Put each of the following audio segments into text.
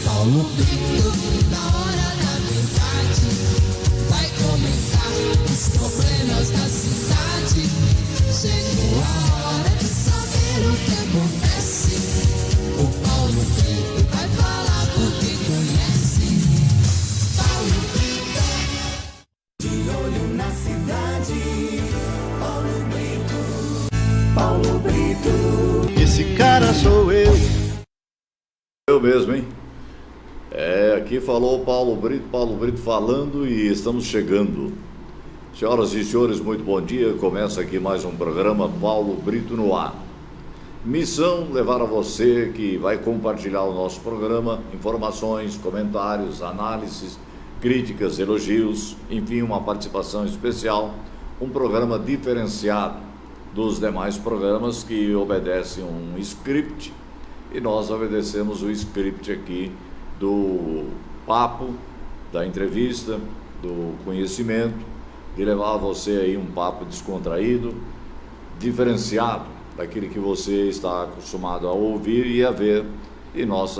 Paulo Brito, na hora da verdade, vai comentar os problemas da cidade. Chegou a hora de saber o que acontece. O Paulo Brito vai falar porque conhece. Paulo Brito, de olho na cidade. Paulo Brito, Paulo Brito. Esse cara sou eu. Eu mesmo, hein? Aqui falou Paulo Brito falando e estamos chegando. Senhoras e senhores, muito bom dia. Começa aqui mais um programa Paulo Brito no ar. Missão levar a você que vai compartilhar o nosso programa informações, comentários, análises, críticas, elogios, enfim, uma participação especial, um programa diferenciado dos demais programas que obedecem um script, e nós obedecemos o script aqui do papo, da entrevista, do conhecimento, de levar a você aí um papo descontraído, diferenciado daquilo que você está acostumado a ouvir e a ver, e nós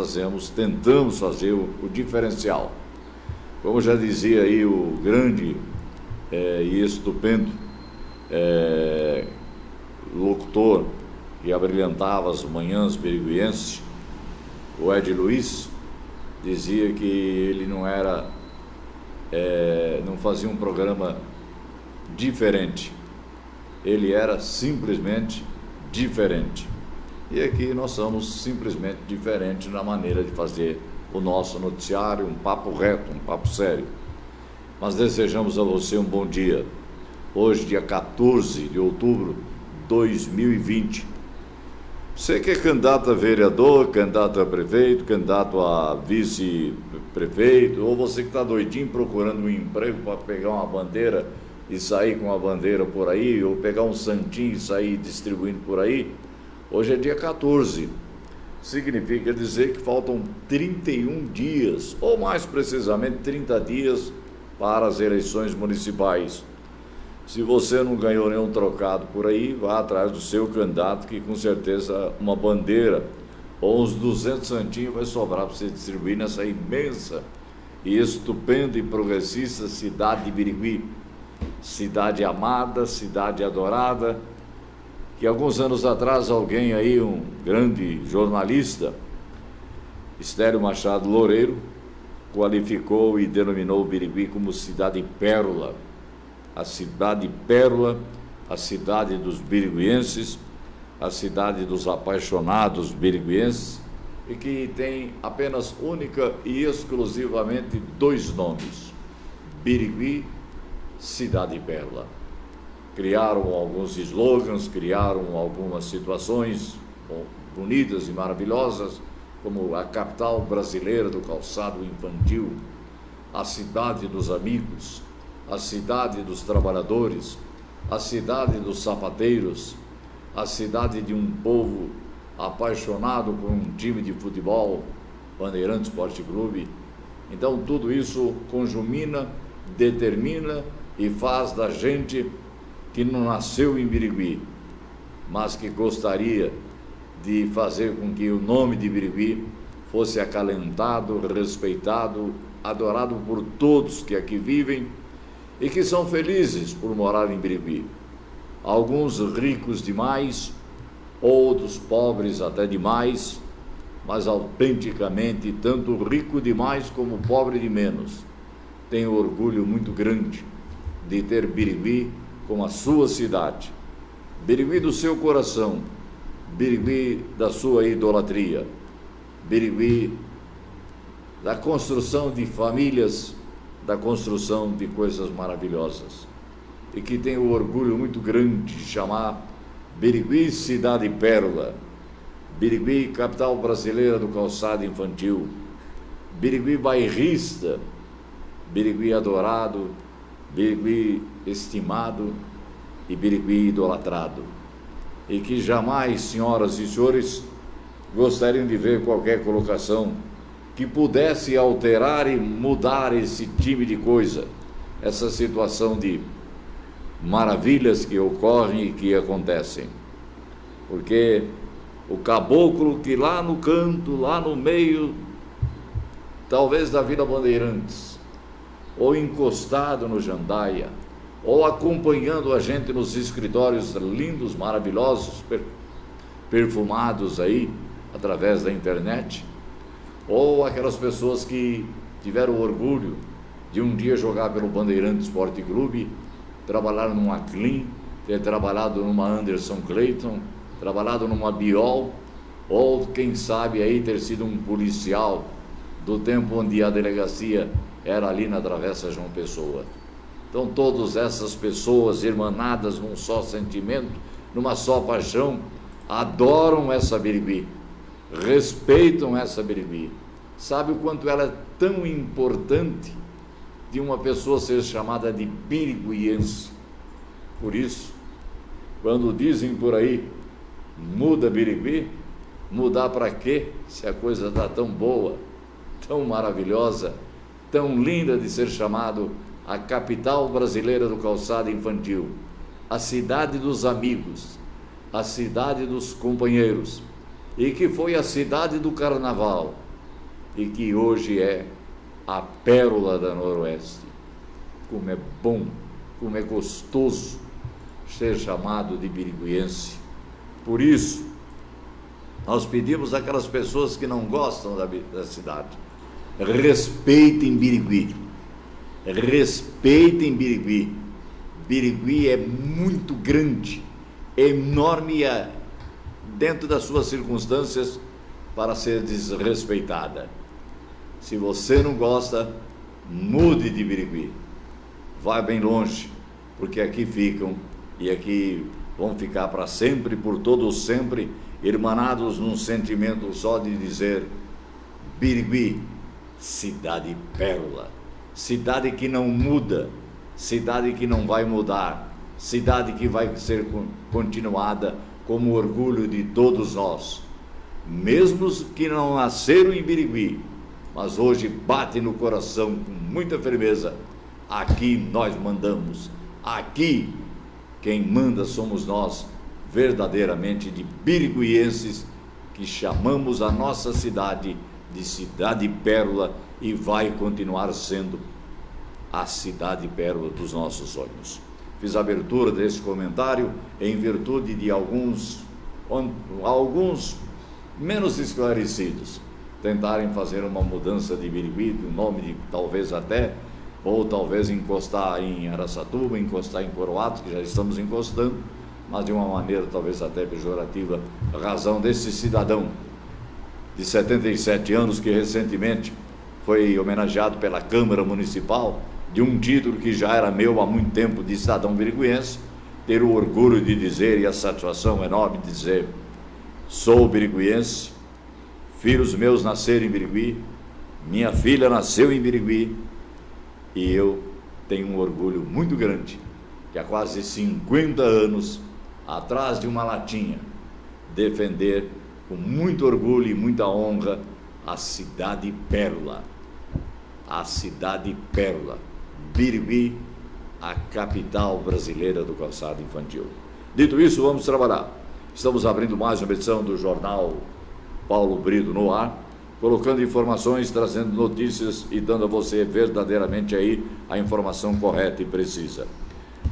tentamos fazer o diferencial. Como já dizia aí o grande e estupendo locutor que abrilhantava as manhãs biriguenses, o Ed Luiz, dizia que ele não fazia um programa diferente, ele era simplesmente diferente. E aqui nós somos simplesmente diferentes na maneira de fazer o nosso noticiário, um papo reto, um papo sério. Mas desejamos a você um bom dia. Hoje, dia 14 de outubro de 2020. Você que é candidato a vereador, candidato a prefeito, candidato a vice-prefeito, ou você que está doidinho procurando um emprego para pegar uma bandeira e sair com a bandeira por aí, ou pegar um santinho e sair distribuindo por aí, hoje é dia 14. Significa dizer que faltam 31 dias, ou mais precisamente 30 dias, para as eleições municipais. Se você não ganhou nenhum trocado por aí, vá atrás do seu candidato, que com certeza uma bandeira ou uns 200 santinhos vai sobrar para você distribuir nessa imensa e estupenda e progressista cidade de Birigui. Cidade amada, cidade adorada, que alguns anos atrás alguém aí, um grande jornalista, Estélio Machado Loureiro, qualificou e denominou Birigui como cidade pérola. A cidade pérola, a cidade dos biriguenses, a cidade dos apaixonados biriguenses, e que tem apenas única e exclusivamente dois nomes: Birigui, cidade pérola. Criaram alguns slogans, criaram algumas situações bonitas e maravilhosas, como a capital brasileira do calçado infantil, a cidade dos amigos, a cidade dos trabalhadores, a cidade dos sapateiros, a cidade de um povo apaixonado por um time de futebol, Bandeirantes Esporte Clube. Então tudo isso conjumina, determina e faz da gente que não nasceu em Birigui, mas que gostaria de fazer com que o nome de Birigui fosse acalentado, respeitado, adorado por todos que aqui vivem e que são felizes por morar em Birigui. Alguns ricos demais, outros pobres até demais, mas autenticamente tanto rico demais como pobre de menos. Tenho orgulho muito grande de ter Birigui como a sua cidade. Birigui do seu coração, Birigui da sua idolatria, Birigui da construção de famílias, da construção de coisas maravilhosas, e que tenho o orgulho muito grande de chamar Birigui cidade pérola, Birigui capital brasileira do calçado infantil, Birigui bairrista, Birigui adorado, Birigui estimado e Birigui idolatrado, e que jamais, senhoras e senhores, gostariam de ver qualquer colocação que pudesse alterar e mudar esse time de coisa, essa situação de maravilhas que ocorrem e que acontecem. Porque o caboclo que lá no canto, lá no meio talvez da Vila Bandeirantes, ou encostado no Jandaia, ou acompanhando a gente nos escritórios lindos, maravilhosos, perfumados aí, através da internet, ou aquelas pessoas que tiveram orgulho de um dia jogar pelo Bandeirantes Esporte Clube, trabalhar numa Clean, ter trabalhado numa Anderson Clayton, trabalhado numa Biol, ou quem sabe aí ter sido um policial do tempo onde a delegacia era ali na Travessa João Pessoa. Então todas essas pessoas irmanadas num só sentimento, numa só paixão, adoram essa Birigui, respeitam essa Birigui. Sabe o quanto ela é tão importante de uma pessoa ser chamada de biriguiense. Por isso, quando dizem por aí, muda Birigui, mudar para quê? Se a coisa está tão boa, tão maravilhosa, tão linda de ser chamado a capital brasileira do calçado infantil, a cidade dos amigos, a cidade dos companheiros, e que foi a cidade do carnaval, e que hoje é a pérola da Noroeste. Como é bom, como é gostoso ser chamado de biriguiense. Por isso, nós pedimos àquelas pessoas que não gostam da cidade, respeitem Birigui, respeitem Birigui. Birigui é muito grande, é enorme dentro das suas circunstâncias para ser desrespeitada. Se você não gosta, mude de Birigui, vá bem longe, porque aqui ficam e aqui vão ficar para sempre, por todo sempre, irmanados num sentimento só de dizer: Birigui, cidade pérola, cidade que não muda, cidade que não vai mudar, cidade que vai ser continuada como orgulho de todos nós, mesmo que não nasceram em Birigui, mas hoje bate no coração com muita firmeza: aqui nós mandamos, aqui quem manda somos nós, verdadeiramente de biriguienses, que chamamos a nossa cidade de cidade pérola e vai continuar sendo a cidade pérola dos nossos sonhos. Fiz a abertura desse comentário em virtude de alguns menos esclarecidos tentarem fazer uma mudança de Birigui, do nome de talvez até, ou talvez encostar em Araçatuba, encostar em Coroados, que já estamos encostando, mas de uma maneira talvez até pejorativa, a razão desse cidadão de 77 anos que recentemente foi homenageado pela Câmara Municipal, de um título que já era meu há muito tempo, de cidadão biriguiense, ter o orgulho de dizer, e a satisfação enorme de dizer: sou biriguiense, filhos meus nasceram em Birigui, minha filha nasceu em Birigui, e eu tenho um orgulho muito grande que há quase 50 anos, atrás de uma latinha, defender com muito orgulho e muita honra a cidade pérola, Birigui, a capital brasileira do calçado infantil. Dito isso, vamos trabalhar. Estamos abrindo mais uma edição do Jornal Paulo Brido no ar, colocando informações, trazendo notícias e dando a você verdadeiramente aí a informação correta e precisa.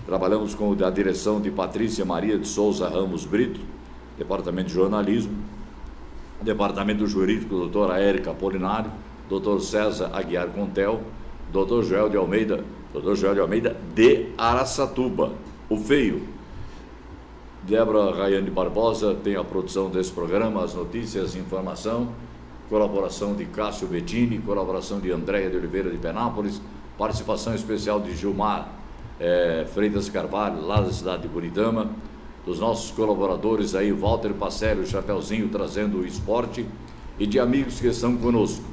Trabalhamos com a direção de Patrícia Maria de Souza Ramos Brito, Departamento de Jornalismo, Departamento Jurídico, doutora Érica Apolinário, doutor César Aguiar Contel, doutor Joel de Almeida de Araçatuba, o feio. Débora Rayane Barbosa tem a produção desse programa, as notícias, informação, colaboração de Cássio Bettini, colaboração de Andréia de Oliveira de Penápolis, participação especial de Gilmar Freitas Carvalho, lá da cidade de Buritama, dos nossos colaboradores aí, Walter Pacelli, o Chapeuzinho, trazendo o esporte, e de amigos que estão conosco: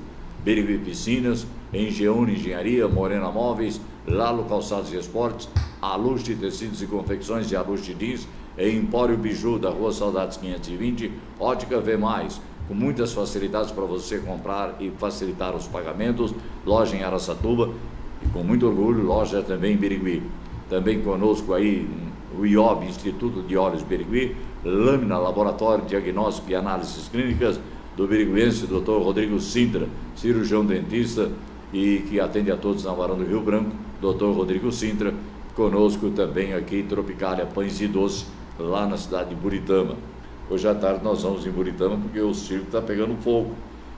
Birigui Piscinas, Engeone Engenharia, Morena Móveis, Lalo Calçados e Esportes, Aluste Tecidos e Confecções de Aluste Jeans, e Empório Biju, da Rua Saudades 520, Ótica V+, com muitas facilidades para você comprar e facilitar os pagamentos, loja em Araçatuba, e com muito orgulho, loja também em Birigui. Também conosco aí o IOB, Instituto de Olhos Birigui, Lâmina, Laboratório de Diagnóstico e Análises Clínicas, do biriguense, Dr. Rodrigo Sintra, cirurgião dentista e que atende a todos na Varanda do Rio Branco, Dr. Rodrigo Sintra, conosco também aqui em Tropicália Pães e Doce, lá na cidade de Buritama. Hoje à tarde nós vamos em Buritama porque o circo está pegando fogo.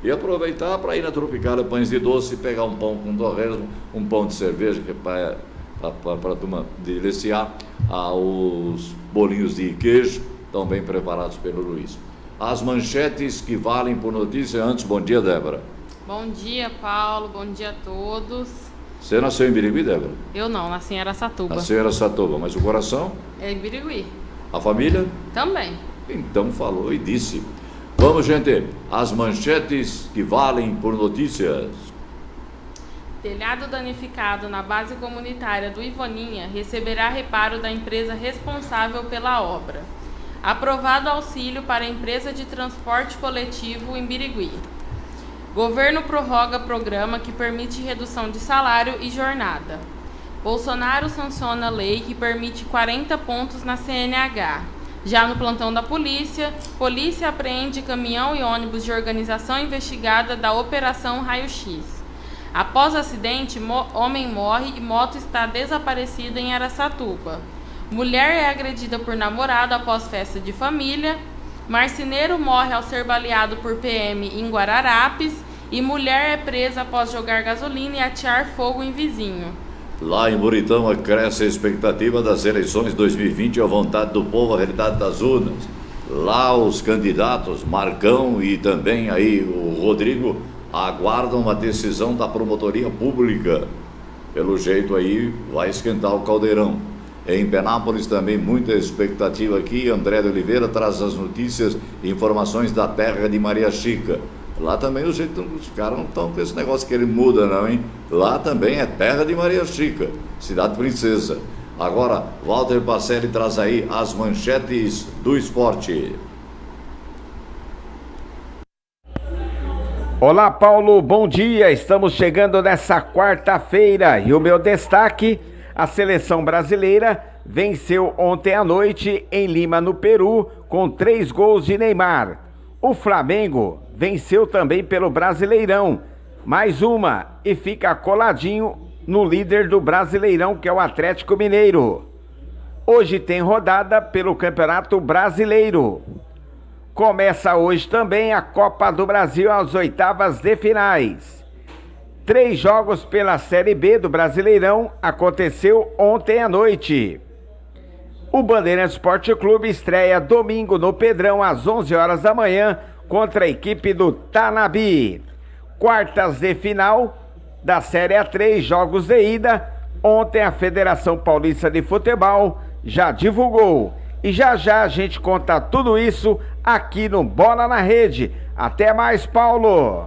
E aproveitar para ir na Tropicália Pães e Doce, pegar um pão com torresmo, um pão de cerveja, que é para a turma deliciar, os bolinhos de queijo, estão bem preparados pelo Luiz. As manchetes que valem por notícia antes. Bom dia, Débora. Bom dia, Paulo. Bom dia a todos. Você nasceu em Birigui, Débora? Eu não, nasci em Araçatuba. Nasceu em Araçatuba, mas o coração? É em Birigui. A família? Também. Então falou e disse. Vamos, gente, as manchetes que valem por notícias. Telhado danificado na base comunitária do Ivoninha receberá reparo da empresa responsável pela obra. Aprovado auxílio para a empresa de transporte coletivo em Birigui. Governo prorroga programa que permite redução de salário e jornada. Bolsonaro sanciona lei que permite 40 pontos na CNH. Já no plantão da polícia apreende caminhão e ônibus de organização investigada da Operação Raio-X. Após acidente, homem morre e moto está desaparecida em Araçatuba. Mulher é agredida por namorado após festa de família. Marceneiro morre ao ser baleado por PM em Guararapes. E mulher é presa após jogar gasolina e atear fogo em vizinho. Lá em Buritama cresce a expectativa das eleições 2020, a vontade do povo, a realidade das urnas. Lá os candidatos, Marcão e também aí o Rodrigo, aguardam uma decisão da promotoria pública. Pelo jeito aí vai esquentar o caldeirão. Em Penápolis também muita expectativa aqui. André de Oliveira traz as notícias e informações da terra de Maria Chica. Lá também o jeito, os caras não estão com esse negócio que ele muda não, hein? Lá também é terra de Maria Chica, cidade princesa. Agora, Walter Pacelli traz aí as manchetes do esporte. Olá, Paulo, bom dia. Estamos chegando nessa quarta-feira e o meu destaque, a seleção brasileira venceu ontem à noite em Lima, no Peru, com 3 gols de Neymar. O Flamengo venceu também pelo Brasileirão, mais uma, e fica coladinho no líder do Brasileirão, que é o Atlético Mineiro. Hoje tem rodada pelo Campeonato Brasileiro. Começa hoje também a Copa do Brasil, às oitavas de finais. 3 jogos pela Série B do Brasileirão aconteceu ontem à noite. O Bandeirantes Esporte Clube estreia domingo no Pedrão às 11 horas da manhã contra a equipe do Tanabi. Quartas de final da Série A3, jogos de ida. Ontem a Federação Paulista de Futebol já divulgou. E já já a gente conta tudo isso aqui no Bola na Rede. Até mais, Paulo!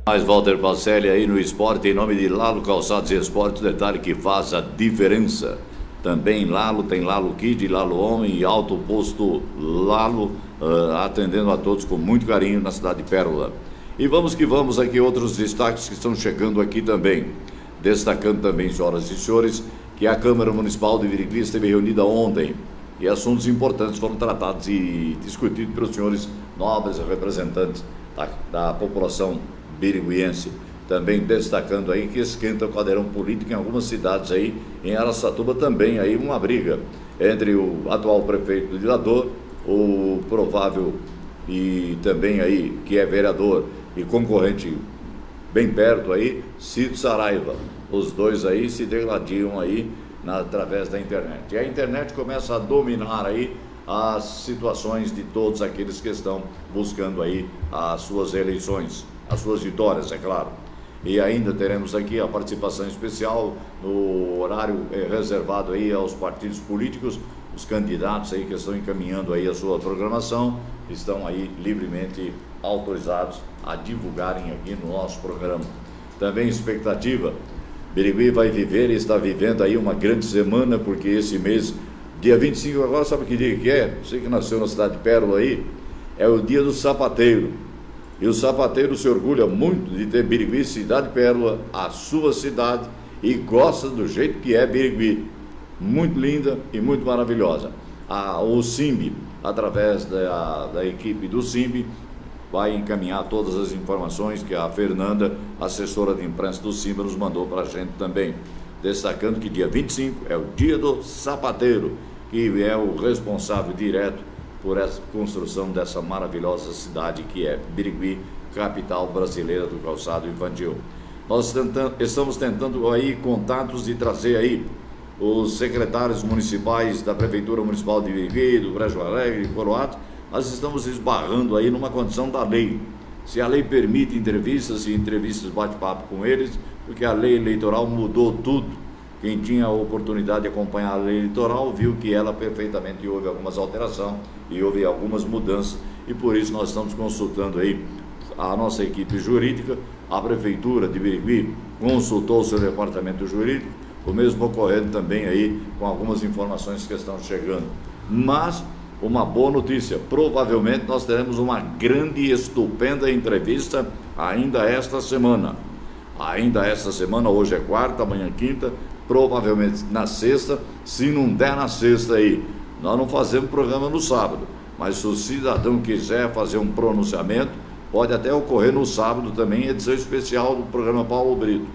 Mais Walter Pacelli aí no esporte, em nome de Lalo Calçados e Esportes, detalhe que faz a diferença. Também Lalo, tem Lalo Kid, Lalo Homem e Alto Posto Lalo, atendendo a todos com muito carinho na cidade de Pérola. E vamos que vamos aqui, outros destaques que estão chegando aqui também. Destacando também, senhoras e senhores, que a Câmara Municipal de Birigui esteve reunida ontem e assuntos importantes foram tratados e discutidos pelos senhores nobres representantes da população biriguiense. Também destacando aí que esquenta o caldeirão político em algumas cidades aí, em Araçatuba também aí uma briga entre o atual prefeito Dilador, o provável e também aí que é vereador e concorrente bem perto aí, Cid Saraiva. Os dois aí se degladiam aí através da internet. E a internet começa a dominar aí as situações de todos aqueles que estão buscando aí as suas eleições, as suas vitórias, é claro. E ainda teremos aqui a participação especial no horário reservado aí aos partidos políticos. Os candidatos aí que estão encaminhando aí a sua programação estão aí livremente autorizados a divulgarem aqui no nosso programa. Também expectativa, Birigui vai viver e está vivendo aí uma grande semana, porque esse mês, dia 25 agora, sabe que dia que é? Você que nasceu na cidade de Pérola aí, é o dia do sapateiro. E o sapateiro se orgulha muito de ter Birigui, cidade Pérola, a sua cidade, e gosta do jeito que é Birigui. Muito linda e muito maravilhosa. O Simbi, através da equipe do Simbi, vai encaminhar todas as informações que a Fernanda, assessora de imprensa do Simba, nos mandou para a gente também. Destacando que dia 25 é o dia do sapateiro, que é o responsável direto por essa construção dessa maravilhosa cidade que é Birigui, capital brasileira do calçado infantil. Nós estamos tentando aí contatos de trazer aí os secretários municipais da Prefeitura Municipal de Birigui, do Brejo Alegre, de Coroado. Nós estamos esbarrando aí numa condição da lei. Se a lei permite entrevistas e entrevistas bate-papo com eles, porque a lei eleitoral mudou tudo. Quem tinha a oportunidade de acompanhar a lei eleitoral viu que ela perfeitamente houve algumas alterações e houve algumas mudanças, e por isso nós estamos consultando aí a nossa equipe jurídica. A Prefeitura de Birigui consultou o seu departamento jurídico, o mesmo ocorrendo também aí com algumas informações que estão chegando. Mas uma boa notícia, provavelmente nós teremos uma grande e estupenda entrevista ainda esta semana. Hoje é quarta, amanhã é quinta, provavelmente na sexta. Se não der na sexta aí, nós não fazemos programa no sábado, mas se o cidadão quiser fazer um pronunciamento, pode até ocorrer no sábado também, edição especial do programa Paulo Brito,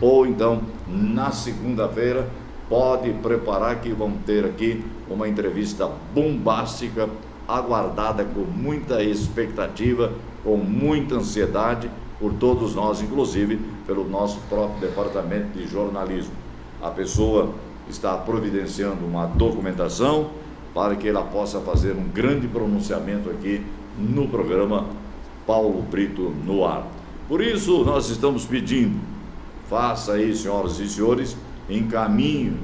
ou então na segunda-feira. Pode preparar que vamos ter aqui uma entrevista bombástica, aguardada com muita expectativa, com muita ansiedade por todos nós, inclusive pelo nosso próprio departamento de jornalismo. A pessoa está providenciando uma documentação para que ela possa fazer um grande pronunciamento aqui no programa Paulo Brito no ar. Por isso nós estamos pedindo, faça aí, senhoras e senhores, encaminhe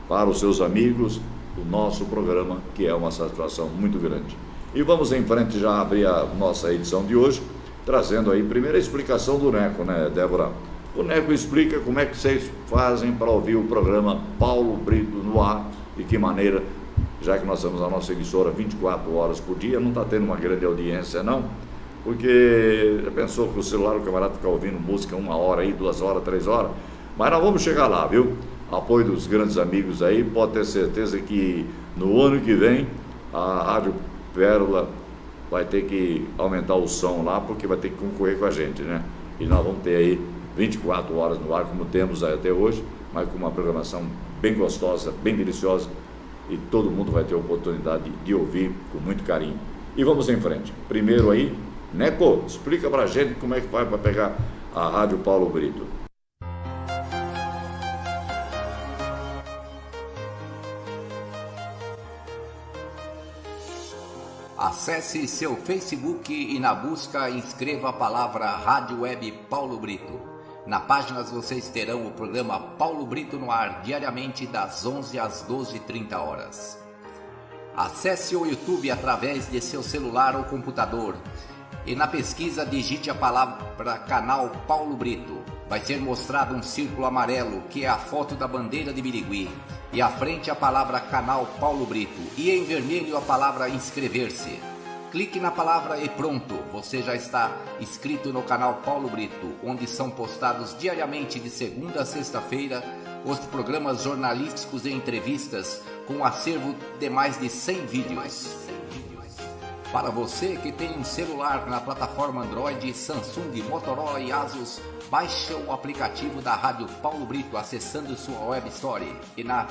para os seus amigos o nosso programa, que é uma satisfação muito grande. E vamos em frente já abrir a nossa edição de hoje, trazendo aí primeiro a explicação do Neco, né, Débora? O Neco explica como é que vocês fazem para ouvir o programa Paulo Brito no ar, de que maneira, já que nós temos a nossa emissora 24 horas por dia, não está tendo uma grande audiência não, porque já pensou que o celular, o camarada fica ouvindo música 1 hora aí, 2 horas, 3 horas, mas nós vamos chegar lá, viu? Apoio dos grandes amigos aí, pode ter certeza que no ano que vem a Rádio Pérola vai ter que aumentar o som lá, porque vai ter que concorrer com a gente, né? E nós vamos ter aí 24 horas no ar, como temos até hoje, mas com uma programação bem gostosa, bem deliciosa, e todo mundo vai ter a oportunidade de ouvir com muito carinho. E vamos em frente. Primeiro aí, Neco, explica pra gente como é que vai para pegar a Rádio Paulo Brito. Acesse seu Facebook e na busca inscreva a palavra Rádio Web Paulo Brito. Na página vocês terão o programa Paulo Brito no ar diariamente das 11 às 12h30. Acesse o YouTube através de seu celular ou computador e na pesquisa digite a palavra canal Paulo Brito. Vai ser mostrado um círculo amarelo que é a foto da bandeira de Birigui e à frente a palavra canal Paulo Brito e em vermelho a palavra inscrever-se. Clique na palavra e pronto, você já está inscrito no canal Paulo Brito, onde são postados diariamente de segunda a sexta-feira os programas jornalísticos e entrevistas com um acervo de mais de 100 vídeos. Para você que tem um celular na plataforma Android, Samsung, Motorola e Asus, baixe o aplicativo da Rádio Paulo Brito acessando sua Web Store e na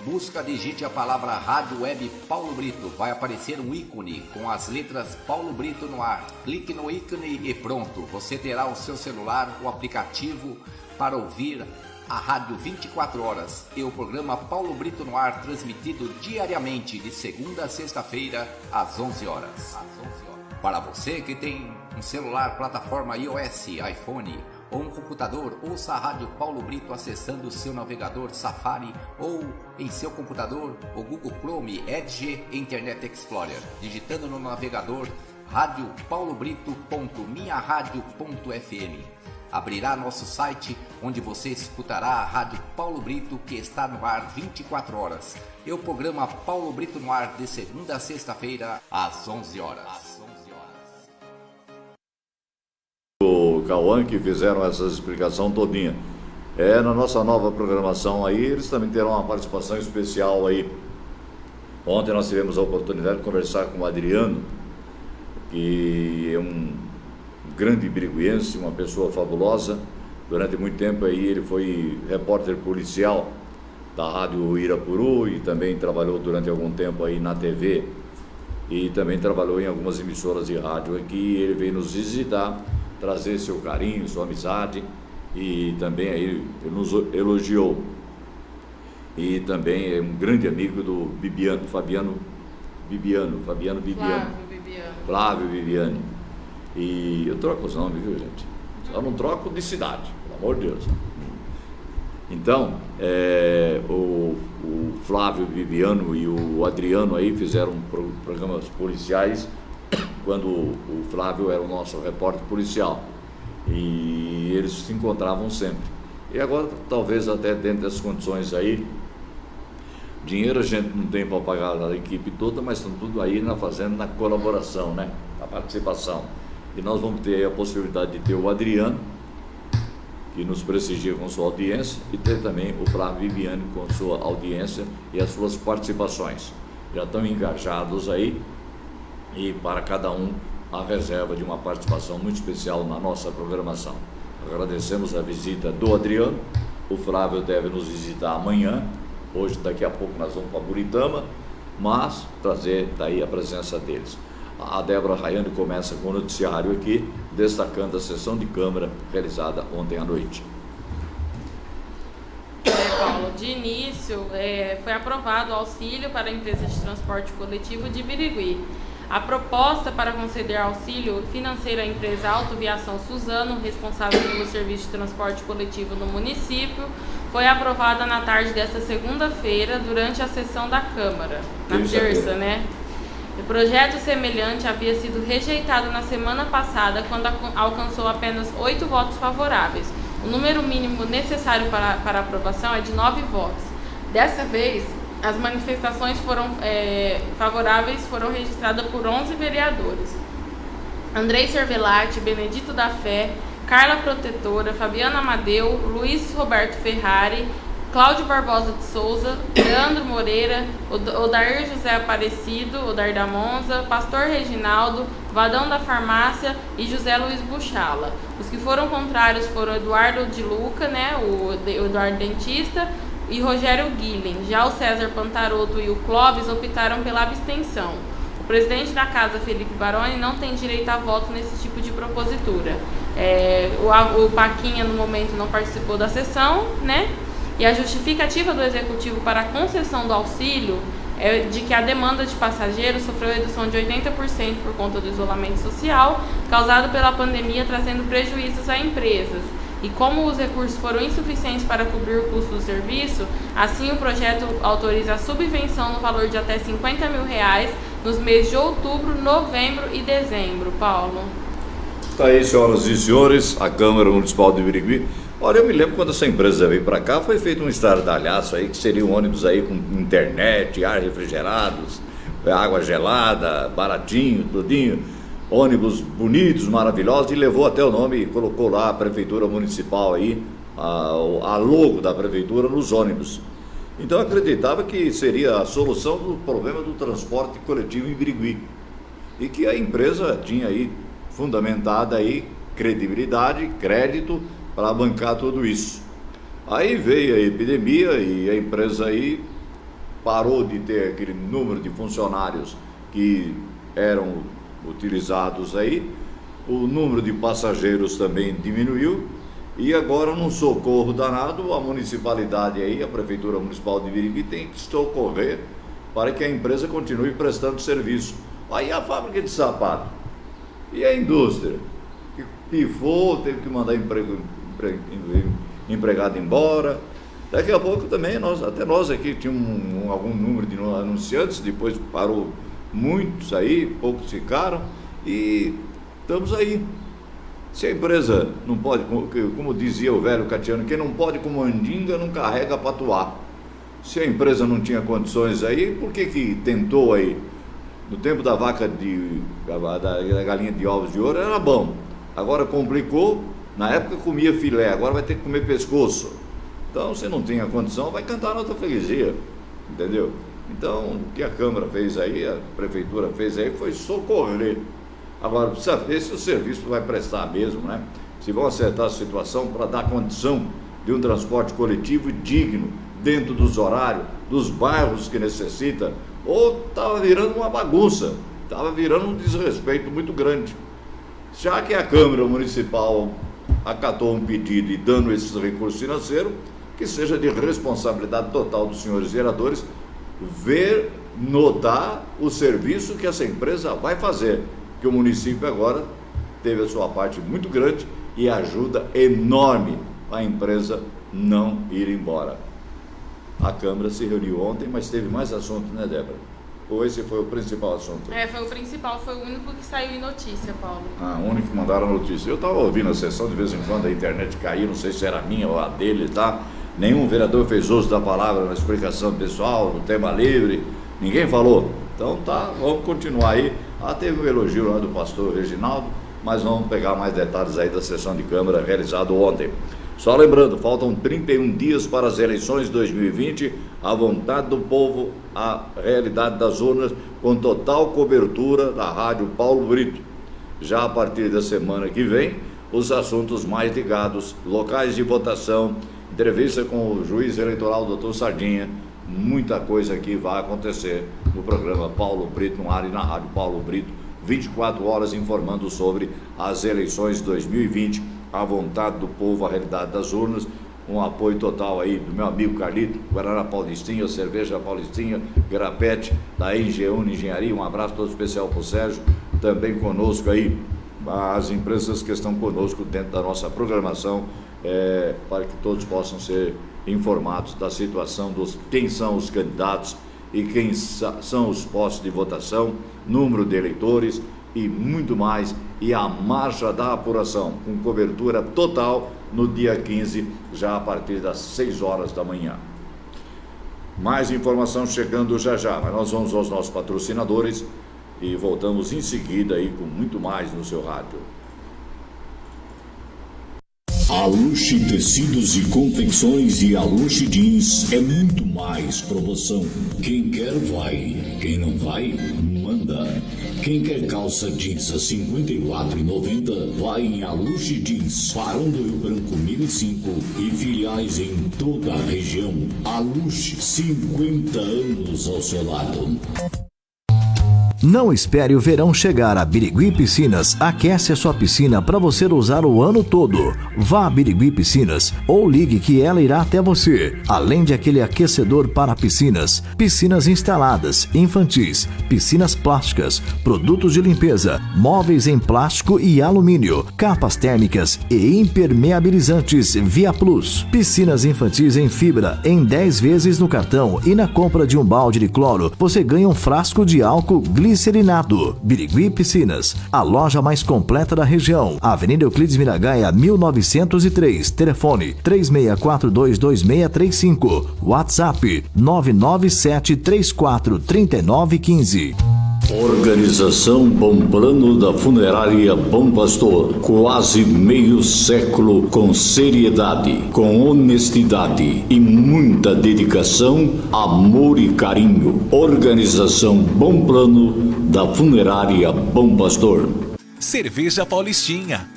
busca digite a palavra Rádio Web Paulo Brito. Vai aparecer um ícone com as letras Paulo Brito no ar. Clique no ícone e pronto, você terá o seu celular, o aplicativo para ouvir a rádio 24 horas e o programa Paulo Brito no ar transmitido diariamente de segunda a sexta-feira às 11 horas. Para você que tem um celular plataforma iOS, iPhone ou um computador, ouça a Rádio Paulo Brito acessando o seu navegador Safari ou em seu computador o Google Chrome, Edge e Internet Explorer, digitando no navegador radiopaulobrito.minharadio.fm. Abrirá nosso site, onde você escutará a Rádio Paulo Brito, que está no ar 24 horas. E o programa Paulo Brito no ar, de segunda a sexta-feira, às 11 horas. O Cauã que fizeram essa explicação todinha. Na nossa nova programação aí, eles também terão uma participação especial aí. Ontem nós tivemos a oportunidade de conversar com o Adriano, que é um grande biriguense, uma pessoa fabulosa. Durante muito tempo aí ele foi repórter policial da Rádio Irapuru e também trabalhou durante algum tempo aí na TV e também trabalhou em algumas emissoras de rádio aqui. Ele veio nos visitar, trazer seu carinho, sua amizade, e também aí ele nos elogiou. E também é um grande amigo do Flávio Bibiano. E eu troco os nomes, viu, gente? Só não troco de cidade, pelo amor de Deus. Então, o Flávio Bibiano e o Adriano aí fizeram programas policiais quando o Flávio era o nosso repórter policial. E eles se encontravam sempre. E agora, talvez até dentro das condições aí, dinheiro a gente não tem para pagar a equipe toda, mas estão tudo aí fazendo na colaboração, né? Na participação. E nós vamos ter a possibilidade de ter o Adriano, que nos prestigia com sua audiência, e ter também o Flávio Bibiani com sua audiência e as suas participações. Já estão engajados aí, e para cada um a reserva de uma participação muito especial na nossa programação. Agradecemos a visita do Adriano. O Flávio deve nos visitar amanhã. Hoje, daqui a pouco, nós vamos para Buritama, mas trazer daí a presença deles. A Débora Rayane começa com o noticiário aqui, destacando a sessão de Câmara realizada ontem à noite. Paulo, de início, foi aprovado o auxílio para a empresa de transporte coletivo de Birigui. A proposta para conceder auxílio financeiro à empresa Autoviação Suzano, responsável pelo serviço de transporte coletivo no município, foi aprovada na tarde desta segunda-feira, durante a sessão da Câmara, na terça, né? O projeto semelhante havia sido rejeitado na semana passada, quando alcançou apenas 8 votos favoráveis. O número mínimo necessário para aprovação é de 9 votos. Dessa vez, as manifestações favoráveis foram registradas por 11 vereadores. Andrei Cervelati, Benedito da Fé, Carla Protetora, Fabiana Amadeu, Luiz Roberto Ferrari, Cláudio Barbosa de Souza, Leandro Moreira, Odair José Aparecido, Odair da Monza, Pastor Reginaldo, Vadão da Farmácia e José Luiz Buchala. Os que foram contrários foram Eduardo de Luca, né, o Eduardo Dentista, e Rogério Guilhem. Já o César Pantaroto e o Clóvis optaram pela abstenção. O presidente da casa, Felipe Baroni, não tem direito a voto nesse tipo de propositura. O Paquinha, no momento, não participou da sessão, né? E a justificativa do Executivo para a concessão do auxílio é de que a demanda de passageiros sofreu redução de 80% por conta do isolamento social causado pela pandemia, trazendo prejuízos a empresas. E como os recursos foram insuficientes para cobrir o custo do serviço, assim o projeto autoriza a subvenção no valor de até R$50 mil nos meses de outubro, novembro e dezembro. Paulo. Está aí, senhoras e senhores, a Câmara Municipal de Birigui. Olha, eu me lembro quando essa empresa veio para cá, foi feito um estardalhaço aí, que seria um ônibus aí com internet, ar refrigerado, água gelada, baratinho, tudinho, ônibus bonitos, maravilhosos, e levou até o nome e colocou lá a Prefeitura Municipal aí, a logo da Prefeitura nos ônibus. Então eu acreditava que seria a solução do problema do transporte coletivo em Birigui, e que a empresa tinha aí fundamentada aí credibilidade, crédito, para bancar tudo isso. Aí veio a epidemia e a empresa aí parou de ter aquele número de funcionários que eram utilizados aí, o número de passageiros também diminuiu, e agora, num socorro danado, a municipalidade aí, a Prefeitura Municipal de Birigui, tem que socorrer para que a empresa continue prestando serviço. Aí a fábrica de sapato e a indústria que pifou, teve que mandar empregado embora. Daqui a pouco também até nós aqui tínhamos algum número de anunciantes, depois parou muitos aí, poucos ficaram, e estamos aí. Se a empresa não pode, como dizia o velho Catiano, quem não pode com mandinga não carrega patuá. Se a empresa não tinha condições aí, por que tentou aí? No tempo da da galinha de ovos de ouro era bom, agora complicou. Na época comia filé, agora vai ter que comer pescoço. Então, se não tem a condição, vai cantar na outra freguesia, entendeu? Então, o que a Câmara fez aí, a Prefeitura fez aí, foi socorrer Agora, precisa ver se o serviço vai prestar mesmo, né? Se vão acertar a situação para dar condição de um transporte coletivo digno, dentro dos horários, dos bairros que necessita, ou estava virando uma bagunça, estava virando um desrespeito muito grande. Já que a Câmara Municipal acatou um pedido e dando esses recursos financeiros, que seja de responsabilidade total dos senhores vereadores, ver, notar o serviço que essa empresa vai fazer, que o município agora teve a sua parte muito grande e ajuda enorme a empresa não ir embora. A Câmara se reuniu ontem, mas teve mais assunto, né, Débora? Ou esse foi o principal assunto? Foi o principal, foi o único que saiu em notícia, Paulo. O único que mandaram a notícia. Eu estava ouvindo a sessão, de vez em quando a internet caiu, não sei se era a minha ou a dele, tá? Nenhum vereador fez uso da palavra na explicação pessoal, no tema livre, ninguém falou. Então tá, vamos continuar aí. Teve um elogio lá do pastor Reginaldo, mas vamos pegar mais detalhes aí da sessão de Câmara realizada ontem. Só lembrando, faltam 31 dias para as eleições de 2020, a vontade do povo, a realidade das urnas, com total cobertura da Rádio Paulo Brito. Já a partir da semana que vem, os assuntos mais ligados, locais de votação, entrevista com o juiz eleitoral, doutor Sardinha, muita coisa aqui vai acontecer no programa Paulo Brito no ar e na Rádio Paulo Brito, 24 horas informando sobre as eleições de 2020, a vontade do povo, a realidade das urnas, um apoio total aí do meu amigo Carlito, Guaraná Paulistinha, Cerveja Paulistinha, Grapete, da Engeune Engenharia, um abraço todo especial para o Sérgio, também conosco aí, as empresas que estão conosco dentro da nossa programação, para que todos possam ser informados da situação dos quem são os candidatos e quem são os postos de votação, número de eleitores e muito mais, e a marcha da apuração, com cobertura total no dia 15, já a partir das 6 horas da manhã. Mais informação chegando já, mas nós vamos aos nossos patrocinadores e voltamos em seguida aí com muito mais no seu rádio. Aluche Tecidos e Confecções e Aluche Jeans é muito mais promoção. Quem quer vai, quem não vai, manda. Quem quer calça jeans a R$ 54,90 vai em Aluche Jeans, Barão do Rio Branco 1005 e filiais em toda a região. Aluche, 50 anos ao seu lado. Não espere o verão chegar. A Birigui Piscinas aquece a sua piscina para você usar o ano todo. Vá a Birigui Piscinas ou ligue que ela irá até você. Além de aquele aquecedor para piscinas, piscinas instaladas, infantis, piscinas plásticas, produtos de limpeza, móveis em plástico e alumínio, capas térmicas e impermeabilizantes Via Plus. Piscinas infantis em fibra em 10 vezes no cartão e na compra de um balde de cloro você ganha um frasco de álcool glicerinado. Birigui Piscinas, a loja mais completa da região. Avenida Euclides Miragaia, 1903. Telefone 36422635. WhatsApp 997343915. Organização Bom Plano da Funerária Bom Pastor. Quase meio século com seriedade, com honestidade e muita dedicação, amor e carinho. Organização Bom Plano da Funerária Bom Pastor. Cerveja Paulistinha.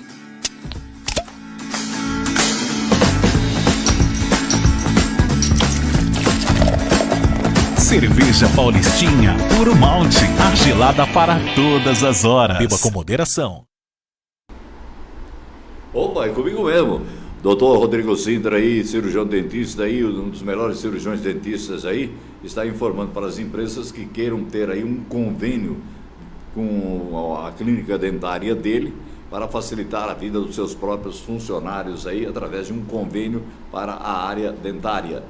Cerveja Paulistinha, puro malte, a gelada para todas as horas. Beba com moderação. Opa, é comigo mesmo. Doutor Rodrigo Sintra aí, cirurgião dentista aí, um dos melhores cirurgiões dentistas aí, está informando para as empresas que queiram ter aí um convênio com a clínica dentária dele para facilitar a vida dos seus próprios funcionários aí, através de um convênio para a área dentária.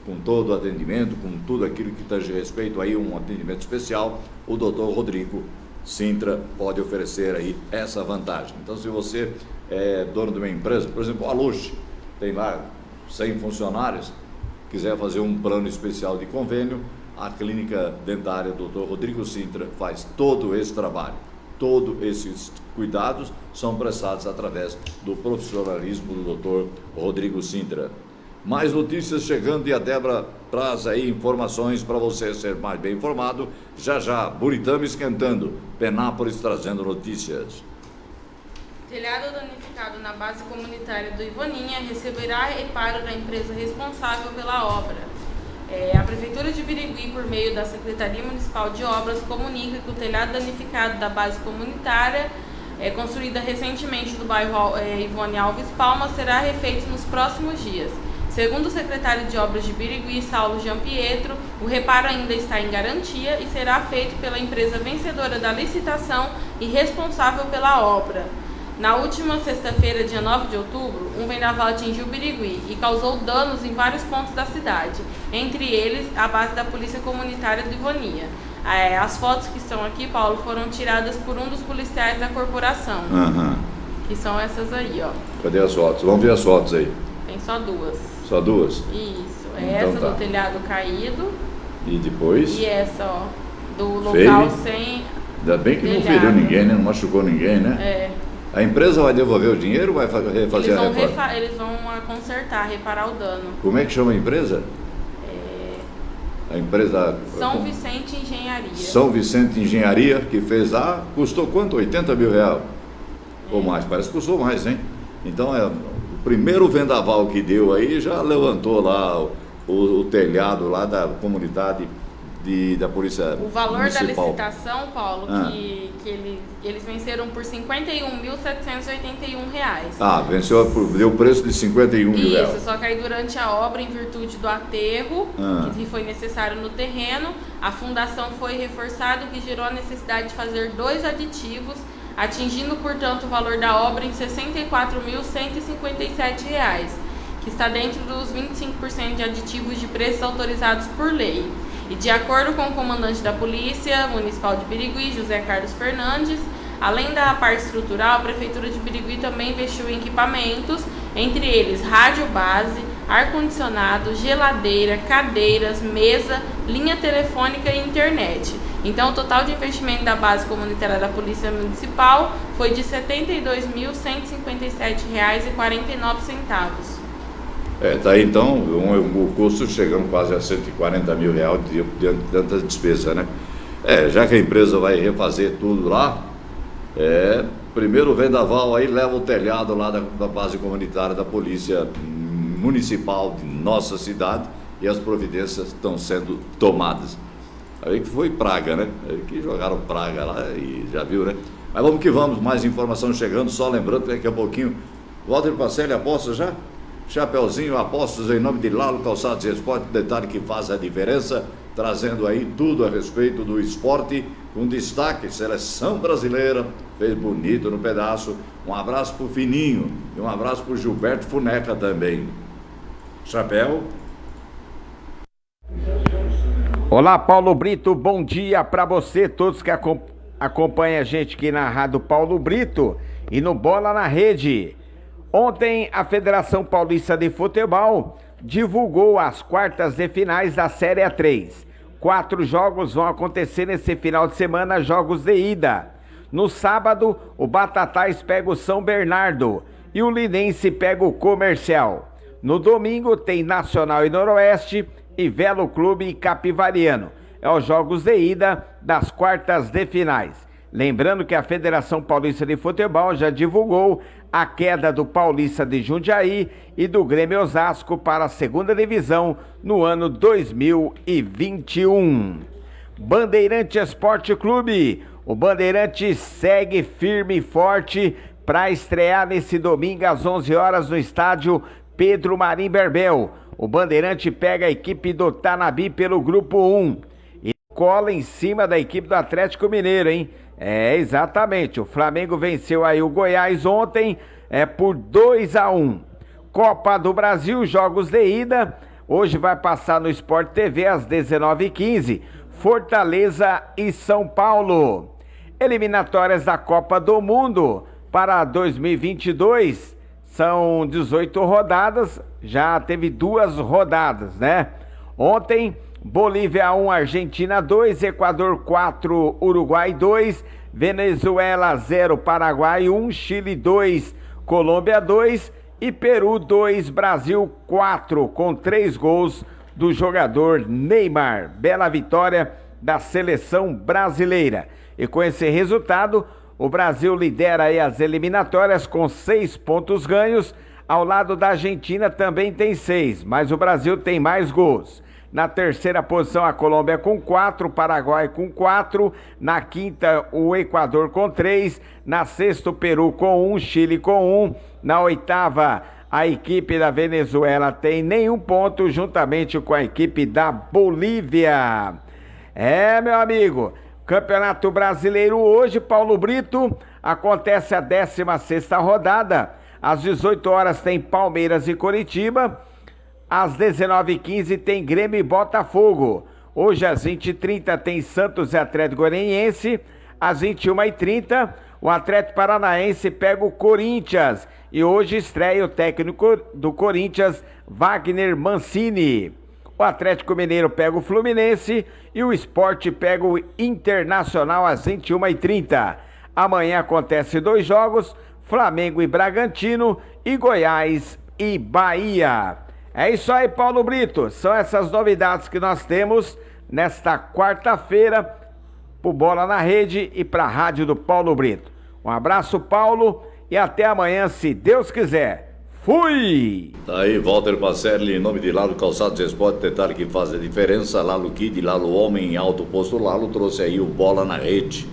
Com todo o atendimento, com tudo aquilo que tange respeito aí, um atendimento especial, o doutor Rodrigo Sintra pode oferecer aí essa vantagem. Então, se você é dono de uma empresa, por exemplo, a Luxe, tem lá 100 funcionários, quiser fazer um plano especial de convênio, a clínica dentária do Dr. Rodrigo Sintra faz todo esse trabalho. Todos esses cuidados são prestados através do profissionalismo do Dr. Rodrigo Sintra. Mais notícias chegando e a Débora traz aí informações para você ser mais bem informado. Já, Buritama esquentando, Penápolis trazendo notícias. Telhado danificado na base comunitária do Ivoninha receberá reparo da empresa responsável pela obra. A Prefeitura de Birigui, por meio da Secretaria Municipal de Obras, comunica que o telhado danificado da base comunitária, construída recentemente no bairro Ivone Alves Palma, será refeito nos próximos dias. Segundo o secretário de Obras de Birigui, Saulo Gianpietro, o reparo ainda está em garantia e será feito pela empresa vencedora da licitação e responsável pela obra. Na última sexta-feira, dia 9 de outubro, um vendaval atingiu Birigui e causou danos em vários pontos da cidade, entre eles a base da Polícia Comunitária do Ivoninha. As fotos que estão aqui, Paulo, foram tiradas por um dos policiais da corporação, que são essas aí, ó. Cadê as fotos? Vamos ver as fotos aí. Tem só duas. Só duas? Isso, então, essa do telhado caído. E depois? E essa, ó, do local sem Ainda bem que telhado. não feriu ninguém, né? Não machucou ninguém, né? A empresa vai devolver o dinheiro ou vai refazer a reforma? Eles vão consertar, reparar o dano. Como é que chama a empresa? A empresa... São Vicente Engenharia. São Vicente Engenharia, que fez lá, custou quanto? 80 mil reais? Ou mais? Parece que custou mais, hein? Então, o primeiro vendaval que deu aí já levantou lá o telhado lá da comunidade da Polícia O valor Municipal. da licitação, Paulo, que eles venceram por R$ 51.781. Venceu, deu o preço de 51 mil reais. Isso, só que aí durante a obra, em virtude do aterro que foi necessário no terreno, a fundação foi reforçada, o que gerou a necessidade de fazer 2 aditivos, atingindo, portanto, o valor da obra em R$ 64.157, que está dentro dos 25% de aditivos de preços autorizados por lei. E de acordo com o comandante da Polícia Municipal de Birigui, José Carlos Fernandes, além da parte estrutural, a Prefeitura de Birigui também investiu em equipamentos, entre eles rádio base, ar-condicionado, geladeira, cadeiras, mesa, linha telefônica e internet. Então, o total de investimento da base comunitária da Polícia Municipal foi de R$ 72.157,49. Tá aí então o custo chegando quase a 140 mil reais diante de tanta despesa, né? Já que a empresa vai refazer tudo lá, primeiro o vendaval aí leva o telhado lá da base comunitária da Polícia Municipal de nossa cidade e as providências estão sendo tomadas. Aí que foi praga, né? Aí que jogaram praga lá e já viu, né? Mas vamos que vamos, mais informação chegando, só lembrando que daqui a pouquinho, Walter Pacelli aposta já? Chapeuzinho, apostos em nome de Lalo Calçados e Esporte, detalhe que faz a diferença, trazendo aí tudo a respeito do esporte, com destaque, seleção brasileira, fez bonito no pedaço. Um abraço pro Fininho e um abraço pro Gilberto Funeca também. Chapéu. Olá, Paulo Brito, bom dia para você, todos que acompanham a gente aqui na Rádio Paulo Brito e no Bola na Rede. Ontem, a Federação Paulista de Futebol divulgou as quartas de finais da Série A3. 4 jogos vão acontecer nesse final de semana, jogos de ida. No sábado, o Batatais pega o São Bernardo e o Linense pega o Comercial. No domingo, tem Nacional e Noroeste e Velo Clube e Capivariano. Os jogos de ida das quartas de finais. Lembrando que a Federação Paulista de Futebol já divulgou a queda do Paulista de Jundiaí e do Grêmio Osasco para a segunda divisão no ano 2021. Bandeirante Esporte Clube. O Bandeirante segue firme e forte para estrear nesse domingo às 11 horas no estádio Pedro Marim Berbel. O Bandeirante pega a equipe do Tanabi pelo grupo 1 e cola em cima da equipe do Atlético Mineiro, hein? Exatamente, o Flamengo venceu aí o Goiás ontem por 2-1. Copa do Brasil, jogos de ida, hoje vai passar no Sport TV às 19h15, Fortaleza e São Paulo. Eliminatórias da Copa do Mundo para 2022, são 18 rodadas, já teve 2 rodadas, né? Ontem, Bolívia 1, Argentina 2, Equador 4, Uruguai 2, Venezuela 0, Paraguai 1, Chile 2, Colômbia 2 e Peru 2, Brasil 4, com 3 gols do jogador Neymar. Bela vitória da seleção brasileira. E com esse resultado, o Brasil lidera aí as eliminatórias com 6 pontos ganhos. Ao lado da Argentina também tem 6, mas o Brasil tem mais gols. Na terceira posição, a Colômbia com 4, o Paraguai com 4. Na quinta, o Equador com 3. Na sexta, o Peru com 1, Chile com 1. Na oitava, a equipe da Venezuela tem nenhum ponto, juntamente com a equipe da Bolívia. Meu amigo, Campeonato Brasileiro hoje, Paulo Brito, acontece a 16ª rodada. Às 18 horas tem Palmeiras e Coritiba. Às 19h15 tem Grêmio e Botafogo. Hoje às 20h30 tem Santos e Atlético Goianiense. Às 21h30 o Atlético Paranaense pega o Corinthians. E hoje estreia o técnico do Corinthians, Wagner Mancini. O Atlético Mineiro pega o Fluminense e o Sport pega o Internacional às 21h30. Amanhã acontece 2 jogos, Flamengo e Bragantino e Goiás e Bahia. É isso aí, Paulo Brito. São essas novidades que nós temos nesta quarta-feira pro Bola na Rede e pra Rádio do Paulo Brito. Um abraço, Paulo, e até amanhã, se Deus quiser. Fui! Tá aí, Walter Pacelli, em nome de Lalo Calçados Esporte, detalhe que faz a diferença. Lalo Kid, Lalo Homem, Alto Posto Lalo, trouxe aí o Bola na Rede.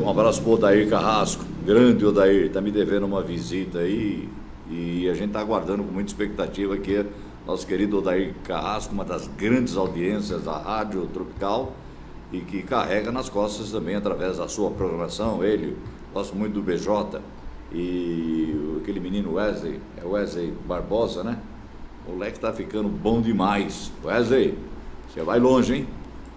Um abraço pro Odair Carrasco, grande Odair, tá me devendo uma visita aí. E a gente está aguardando com muita expectativa que nosso querido Odair Carrasco, uma das grandes audiências da Rádio Tropical e que carrega nas costas também através da sua programação. Ele, gosto muito do BJ e aquele menino Wesley, é Wesley Barbosa, né? O moleque tá ficando bom demais. Wesley, você vai longe, hein?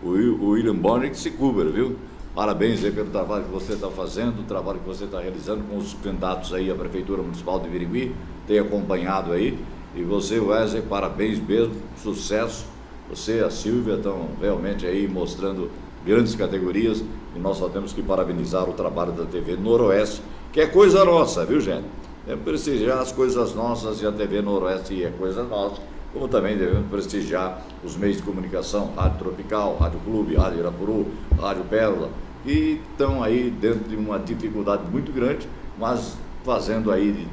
O William Bonner que se cubra, viu? Parabéns aí pelo trabalho que você está fazendo, o trabalho que você está realizando com os candidatos aí à Prefeitura Municipal de Birigui, tem acompanhado aí. E você, Wesley, parabéns mesmo, sucesso. Você e a Silvia estão realmente aí mostrando grandes categorias e nós só temos que parabenizar o trabalho da TV Noroeste, que é coisa nossa, viu, gente? É prestigiar as coisas nossas e a TV Noroeste é coisa nossa, como também devemos prestigiar os meios de comunicação, Rádio Tropical, Rádio Clube, Rádio Irapuru, Rádio Pérola, que estão aí dentro de uma dificuldade muito grande, mas fazendo aí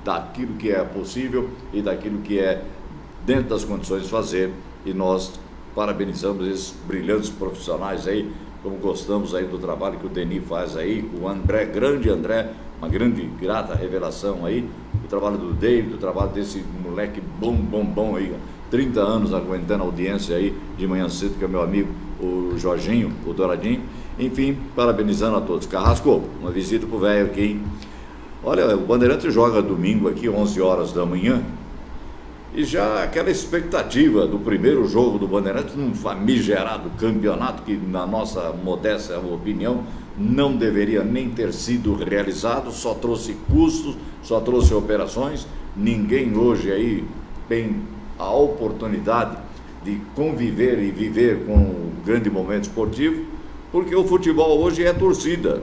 daquilo que é possível e daquilo que é dentro das condições de fazer, e nós parabenizamos esses brilhantes profissionais aí, como gostamos aí do trabalho que o Denis faz aí, com o André, grande André, uma grande grata revelação aí, o trabalho do David, o trabalho desse moleque bom aí, 30 anos aguentando a audiência aí de manhã cedo, que é meu amigo, o Jorginho, o Douradinho, enfim, parabenizando a todos. Carrasco, uma visita pro velho aqui, hein? Olha, o Bandeirantes joga domingo aqui, 11 horas da manhã, e já aquela expectativa do primeiro jogo do Bandeirantes num famigerado campeonato que, na nossa modesta opinião, não deveria nem ter sido realizado, só trouxe custos, só trouxe operações. Ninguém hoje aí tem a oportunidade de conviver e viver com um grande momento esportivo, porque o futebol hoje é torcida.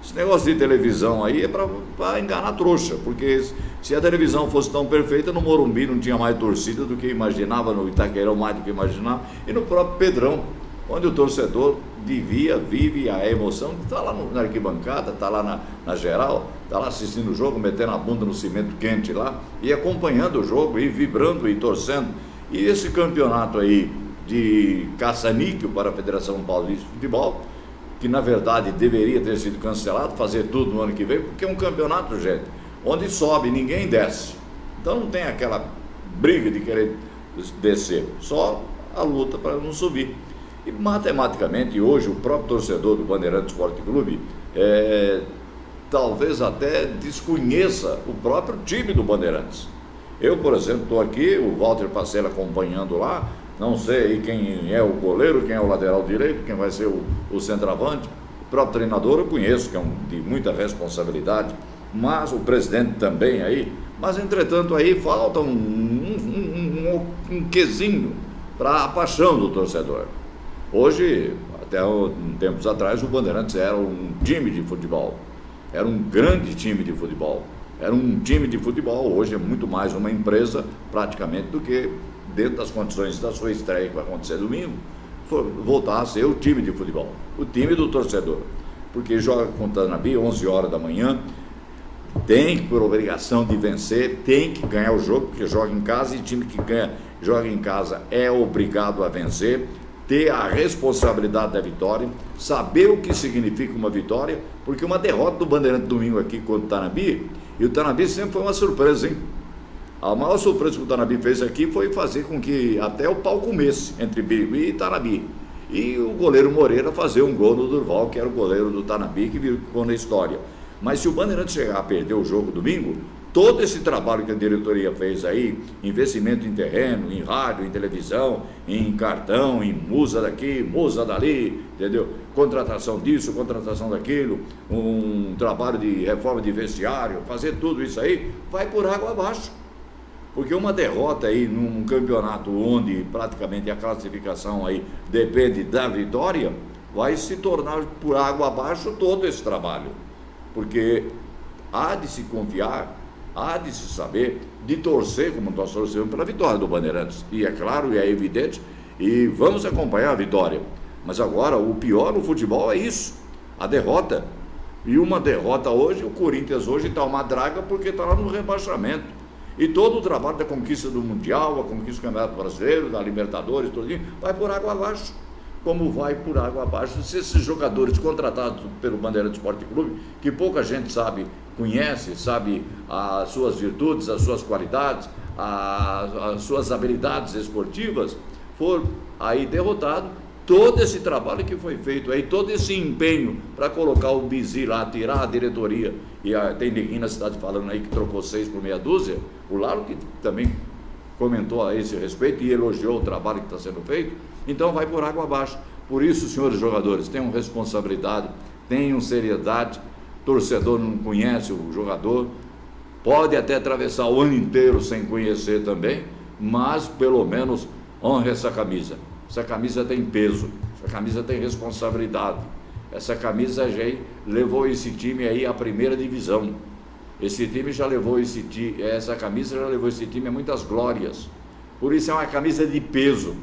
Esse negócio de televisão aí é para enganar trouxa, porque se a televisão fosse tão perfeita, no Morumbi não tinha mais torcida do que imaginava, no Itaquerão mais do que imaginava, e no próprio Pedrão, onde o torcedor vive a emoção, está lá na arquibancada, está lá na geral, está lá assistindo o jogo, metendo a bunda no cimento quente lá, e acompanhando o jogo, e vibrando e torcendo. E esse campeonato aí de caça-níquel para a Federação Paulista de Futebol, que na verdade deveria ter sido cancelado, fazer tudo no ano que vem, porque é um campeonato, gente, onde sobe, ninguém desce. Então não tem aquela briga de querer descer, só a luta para não subir. E matematicamente, hoje, o próprio torcedor do Bandeirantes Esporte Clube talvez até desconheça o próprio time do Bandeirantes. Eu, por exemplo, estou aqui, o Walter Pacelli acompanhando lá, não sei quem é o goleiro, quem é o lateral direito, quem vai ser o centroavante. O próprio treinador eu conheço, que é de muita responsabilidade, mas o presidente também aí. Mas, entretanto, aí falta um quesinho para a paixão do torcedor. Hoje, até tempos atrás, o Bandeirantes era um time de futebol, era um grande time de futebol. Era um time de futebol, hoje é muito mais uma empresa praticamente do que dentro das condições da sua estreia que vai acontecer domingo, voltar a ser o time de futebol, o time do torcedor, porque joga com o Tanabi 11 horas da manhã, tem por obrigação de vencer, tem que ganhar o jogo, porque joga em casa e time que joga em casa é obrigado a vencer, ter a responsabilidade da vitória, saber o que significa uma vitória, porque uma derrota do Bandeirante domingo aqui contra o Tanabi, e o Tanabi sempre foi uma surpresa, hein? A maior surpresa que o Tanabi fez aqui foi fazer com que até o pau comesse entre Birigui e Tanabi. E o goleiro Moreira fazer um gol no Durval, que era o goleiro do Tanabi, que ficou na história. Mas se o Bandeirante chegar a perder o jogo domingo, todo esse trabalho que a diretoria fez aí, investimento em terreno, em rádio, em televisão, em cartão, em musa daqui, musa dali, entendeu? Contratação disso, contratação daquilo, um trabalho de reforma de vestiário, fazer tudo isso aí, vai por água abaixo. Porque uma derrota aí num campeonato onde praticamente a classificação aí depende da vitória, vai se tornar por água abaixo todo esse trabalho. Porque há de se confiar, há de se saber, de torcer como nós torcemos pela vitória do Bandeirantes. E é claro, e é evidente, e vamos acompanhar a vitória. Mas agora, o pior no futebol é isso, a derrota. E uma derrota hoje, o Corinthians hoje está uma draga porque está lá no rebaixamento. E todo o trabalho da conquista do Mundial, a conquista do Campeonato Brasileiro, da Libertadores, tudo vai por água abaixo. Como vai por água abaixo se esses jogadores contratados pelo Bandeirante Esporte Clube, que pouca gente sabe, conhece, sabe as suas virtudes, as suas qualidades, as suas habilidades esportivas, for aí derrotado. Todo esse trabalho que foi feito aí, todo esse empenho para colocar o Bizi lá, tirar a diretoria, e tem ninguém na cidade falando aí que trocou 6 por meia dúzia, o Lalo que também comentou a esse respeito e elogiou o trabalho que está sendo feito, então vai por água abaixo. Por isso, senhores jogadores, tenham responsabilidade, tenham seriedade, torcedor não conhece o jogador, pode até atravessar o ano inteiro sem conhecer também, mas pelo menos honre essa camisa. Essa camisa tem peso, essa camisa tem responsabilidade, essa camisa já levou esse time aí à primeira divisão, esse time já levou essa camisa já levou esse time a muitas glórias, por isso é uma camisa de peso,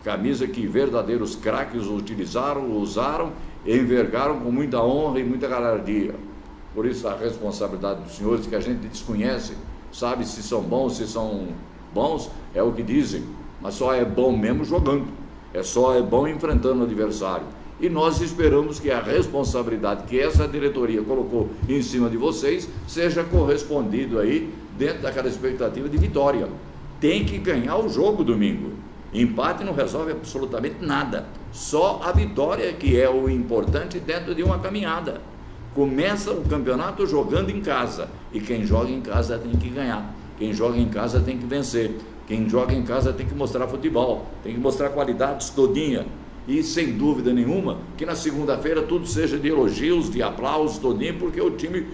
camisa que verdadeiros craques utilizaram, usaram e envergaram com muita honra e muita galardia. Por isso a responsabilidade dos senhores que a gente desconhece, sabe se são bons, é o que dizem. Mas só é bom mesmo jogando, só é bom enfrentando o adversário. E nós esperamos que a responsabilidade que essa diretoria colocou em cima de vocês seja correspondido aí dentro daquela expectativa de vitória. Tem que ganhar o jogo domingo. Empate não resolve absolutamente nada. Só a vitória que é o importante dentro de uma caminhada. Começa o campeonato jogando em casa. E quem joga em casa tem que ganhar. Quem joga em casa tem que vencer. Quem joga em casa tem que mostrar futebol, tem que mostrar qualidades todinha. E sem dúvida nenhuma, que na segunda-feira tudo seja de elogios, de aplausos todinho, porque o time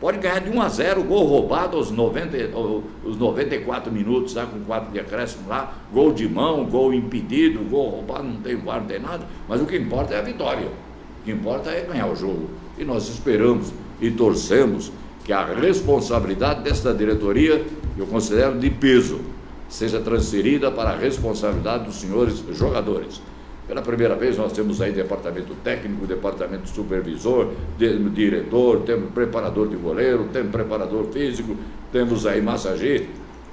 pode ganhar de 1-0, gol roubado aos 94 minutos, tá, com 4 de acréscimo lá, gol de mão, gol impedido, gol roubado, não tem VAR, não tem nada, mas o que importa é a vitória, o que importa é ganhar o jogo. E nós esperamos e torcemos que a responsabilidade desta diretoria, eu considero de peso, seja transferida para a responsabilidade dos senhores jogadores. Pela primeira vez nós temos aí departamento técnico, departamento supervisor, diretor, temos preparador de goleiro, temos preparador físico, temos aí massagista,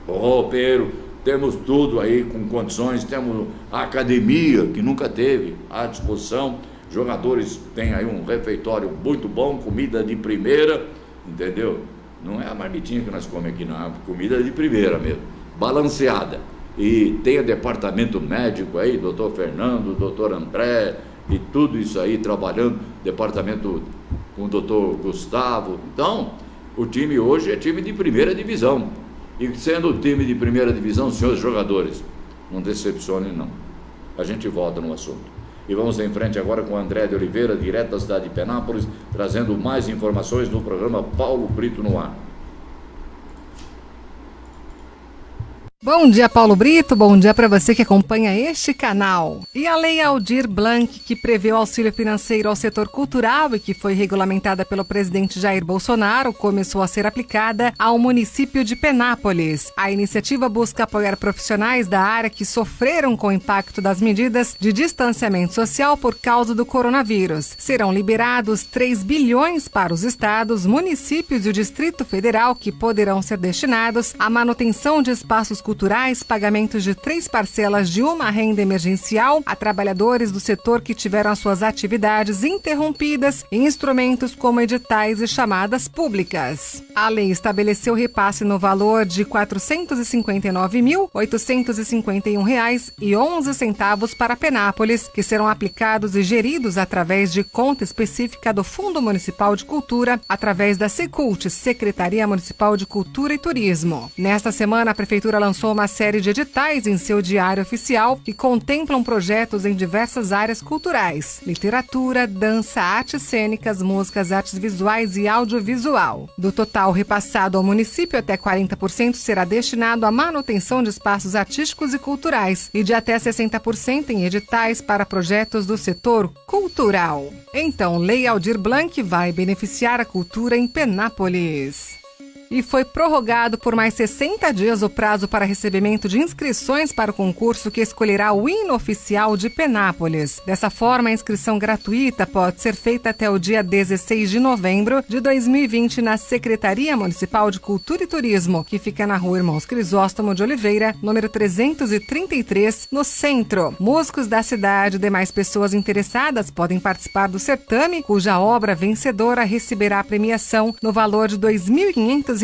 roupeiro, temos tudo aí com condições, temos a academia que nunca teve à disposição, jogadores têm aí um refeitório muito bom, comida de primeira, entendeu? Não é a marmitinha que nós comemos aqui não, é comida de primeira mesmo. Balanceada, e tem departamento médico aí, doutor Fernando, doutor André, e tudo isso aí trabalhando, departamento com o doutor Gustavo. Então, o time hoje é time de primeira divisão, e sendo o time de primeira divisão, senhores jogadores, não decepcione não, a gente volta no assunto. E vamos em frente agora com o André de Oliveira, direto da cidade de Penápolis, trazendo mais informações no programa Paulo Brito no Ar. Bom dia, Paulo Brito. Bom dia para você que acompanha este canal. E a Lei Aldir Blanc, que prevê o auxílio financeiro ao setor cultural e que foi regulamentada pelo presidente Jair Bolsonaro, começou a ser aplicada ao município de Penápolis. A iniciativa busca apoiar profissionais da área que sofreram com o impacto das medidas de distanciamento social por causa do coronavírus. Serão liberados 3 bilhões para os estados, municípios e o Distrito Federal, que poderão ser destinados à manutenção de espaços culturais, pagamentos de 3 parcelas de uma renda emergencial a trabalhadores do setor que tiveram as suas atividades interrompidas em instrumentos como editais e chamadas públicas. A lei estabeleceu repasse no valor de R$ 459.851,11 para Penápolis, que serão aplicados e geridos através de conta específica do Fundo Municipal de Cultura, através da Secult, Secretaria Municipal de Cultura e Turismo. Nesta semana, a Prefeitura lançou uma série de editais em seu diário oficial que contemplam projetos em diversas áreas culturais: literatura, dança, artes cênicas, músicas, artes visuais e audiovisual. Do total repassado ao município, até 40% será destinado à manutenção de espaços artísticos e culturais e de até 60% em editais para projetos do setor cultural. Então, Lei Aldir Blanc vai beneficiar a cultura em Penápolis. E foi prorrogado por mais 60 dias o prazo para recebimento de inscrições para o concurso que escolherá o hino oficial de Penápolis. Dessa forma, a inscrição gratuita pode ser feita até o dia 16 de novembro de 2020 na Secretaria Municipal de Cultura e Turismo, que fica na Rua Irmãos Crisóstomo de Oliveira, número 333, no centro. Músicos da cidade e demais pessoas interessadas podem participar do certame, cuja obra vencedora receberá a premiação no valor de R$ 2.500.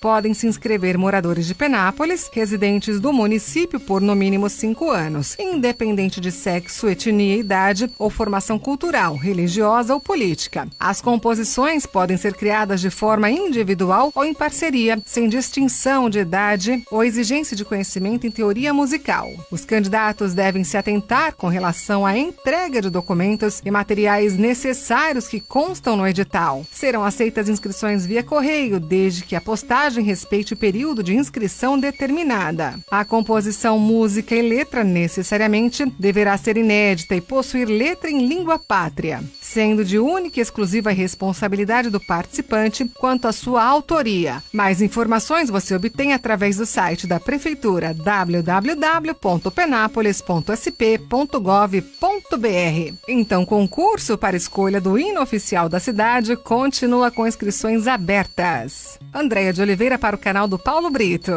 Podem se inscrever moradores de Penápolis, residentes do município por no mínimo 5 anos, independente de sexo, etnia, idade ou formação cultural, religiosa ou política. As composições podem ser criadas de forma individual ou em parceria, sem distinção de idade ou exigência de conhecimento em teoria musical. Os candidatos devem se atentar com relação à entrega de documentos e materiais necessários que constam no edital. Serão aceitas inscrições via correio, desde que a postagem respeite o período de inscrição determinada. A composição, música e letra necessariamente deverá ser inédita e possuir letra em língua pátria, sendo de única e exclusiva responsabilidade do participante quanto à sua autoria. Mais informações você obtém através do site da Prefeitura www.penapolis.sp.gov.br. Então, concurso para escolha do hino oficial da cidade continua com inscrições abertas. Andréia de Oliveira para o canal do Paulo Brito.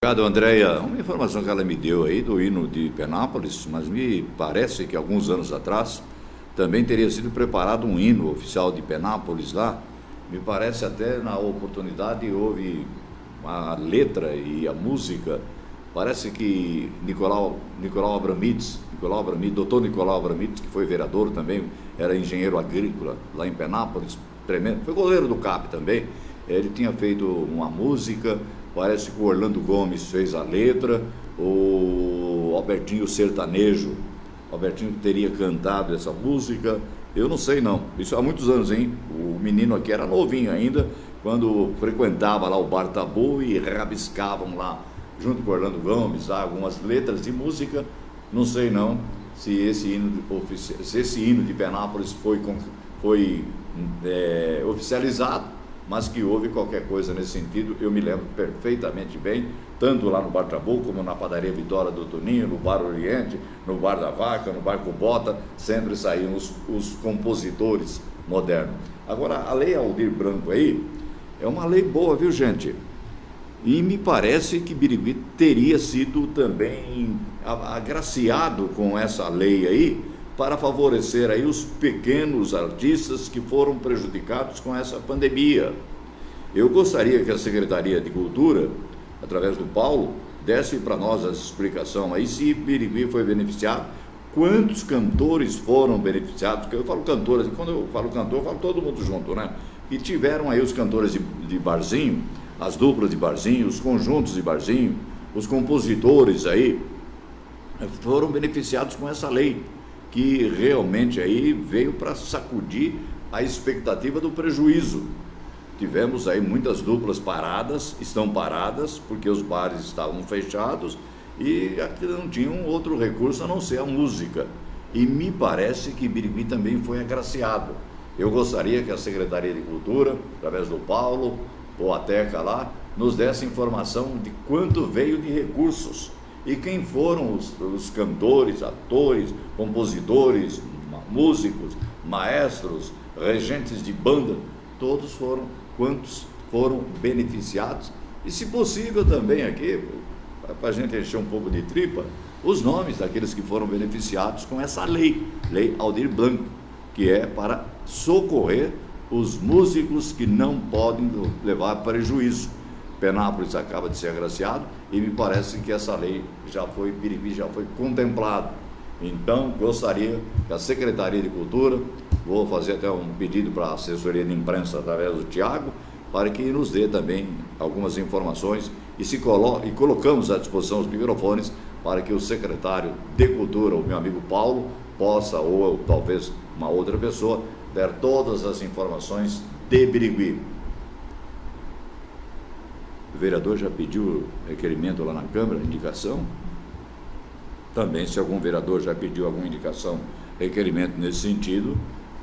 Obrigado, Andréia. Uma informação que ela me deu aí do hino de Penápolis, mas me parece que alguns anos atrás também teria sido preparado um hino oficial de Penápolis lá. Me parece até na oportunidade houve a letra e a música. Parece que Nicolau Abramides, doutor Nicolau Abramides, que foi vereador também, era engenheiro agrícola lá em Penápolis, tremendo, foi goleiro do CAP também. Ele tinha feito uma música, parece que o Orlando Gomes fez a letra, o Albertinho Sertanejo, o Albertinho teria cantado essa música, eu não sei não, isso há muitos anos, hein? O menino aqui era novinho ainda, quando frequentava lá o Bar Tabu e rabiscavam lá, junto com o Orlando Gomes, algumas letras de música. Não sei não se esse hino de Penápolis foi oficializado, mas que houve qualquer coisa nesse sentido. Eu me lembro perfeitamente bem, tanto lá no Bar Tabu, como na Padaria Vitória do Toninho, no Bar Oriente, no Bar da Vaca, no Bar Cubota, sempre saíam os compositores modernos. Agora, a Lei Aldir Blanc aí é uma lei boa, viu, gente? E me parece que Birigui teria sido também agraciado com essa lei aí, para favorecer aí os pequenos artistas que foram prejudicados com essa pandemia. Eu gostaria que a Secretaria de Cultura, através do Paulo, desse para nós a explicação aí se Birigui foi beneficiado, quantos cantores foram beneficiados, porque eu falo cantores, quando eu falo cantor, eu falo todo mundo junto, né? E tiveram aí os cantores de barzinho, as duplas de barzinho, os conjuntos de barzinho, os compositores aí, foram beneficiados com essa lei, que realmente aí veio para sacudir a expectativa do prejuízo. tivemos aí muitas duplas paradas, estão paradas, porque os bares estavam fechados e aqui não tinham outro recurso a não ser a música. E me parece que Birigui também foi agraciado. Eu gostaria que a Secretaria de Cultura, através do Paulo, ou a Teca lá, nos desse informação de quanto veio de recursos e quem foram os cantores, atores, compositores, músicos, maestros, regentes de banda, todos foram, quantos foram beneficiados. E se possível também aqui, para a gente encher um pouco de tripa, os nomes daqueles que foram beneficiados com essa lei Aldir Blanc, que é para socorrer os músicos que não podem levar prejuízo. Penápolis acaba de ser agraciado e me parece que essa lei Birigui já foi contemplado. Então, gostaria que a Secretaria de Cultura, vou fazer até um pedido para a assessoria de imprensa através do Tiago, para que nos dê também algumas informações e colocamos à disposição os microfones para que o secretário de Cultura, o meu amigo Paulo, possa, ou talvez uma outra pessoa, der todas as informações de Birigui. O vereador já pediu requerimento lá na Câmara, indicação? Também, se algum vereador já pediu alguma indicação, requerimento nesse sentido,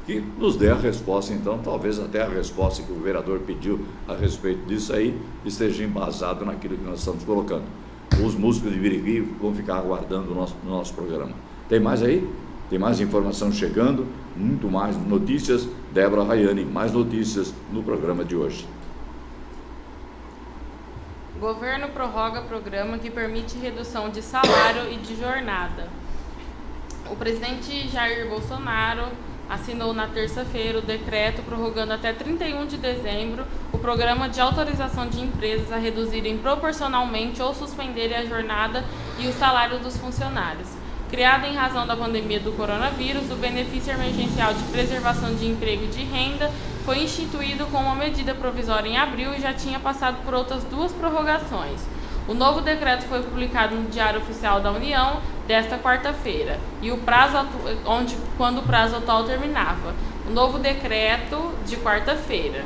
que nos dê a resposta, então, talvez até a resposta que o vereador pediu a respeito disso aí esteja embasado naquilo que nós estamos colocando. Os músicos de Birigui vão ficar aguardando o nosso programa. Tem mais aí? Tem mais informação chegando, muito mais notícias. Débora Rayane, mais notícias no programa de hoje. Governo prorroga programa que permite redução de salário e de jornada. O presidente Jair Bolsonaro assinou na terça-feira o decreto prorrogando até 31 de dezembro o programa de autorização de empresas a reduzirem proporcionalmente ou suspenderem a jornada e o salário dos funcionários. Criado em razão da pandemia do coronavírus, o benefício emergencial de preservação de emprego e de renda foi instituído com uma medida provisória em abril e já tinha passado por outras 2 prorrogações. O novo decreto foi publicado no Diário Oficial da União desta quarta-feira, e quando o prazo atual terminava. O novo decreto de quarta-feira.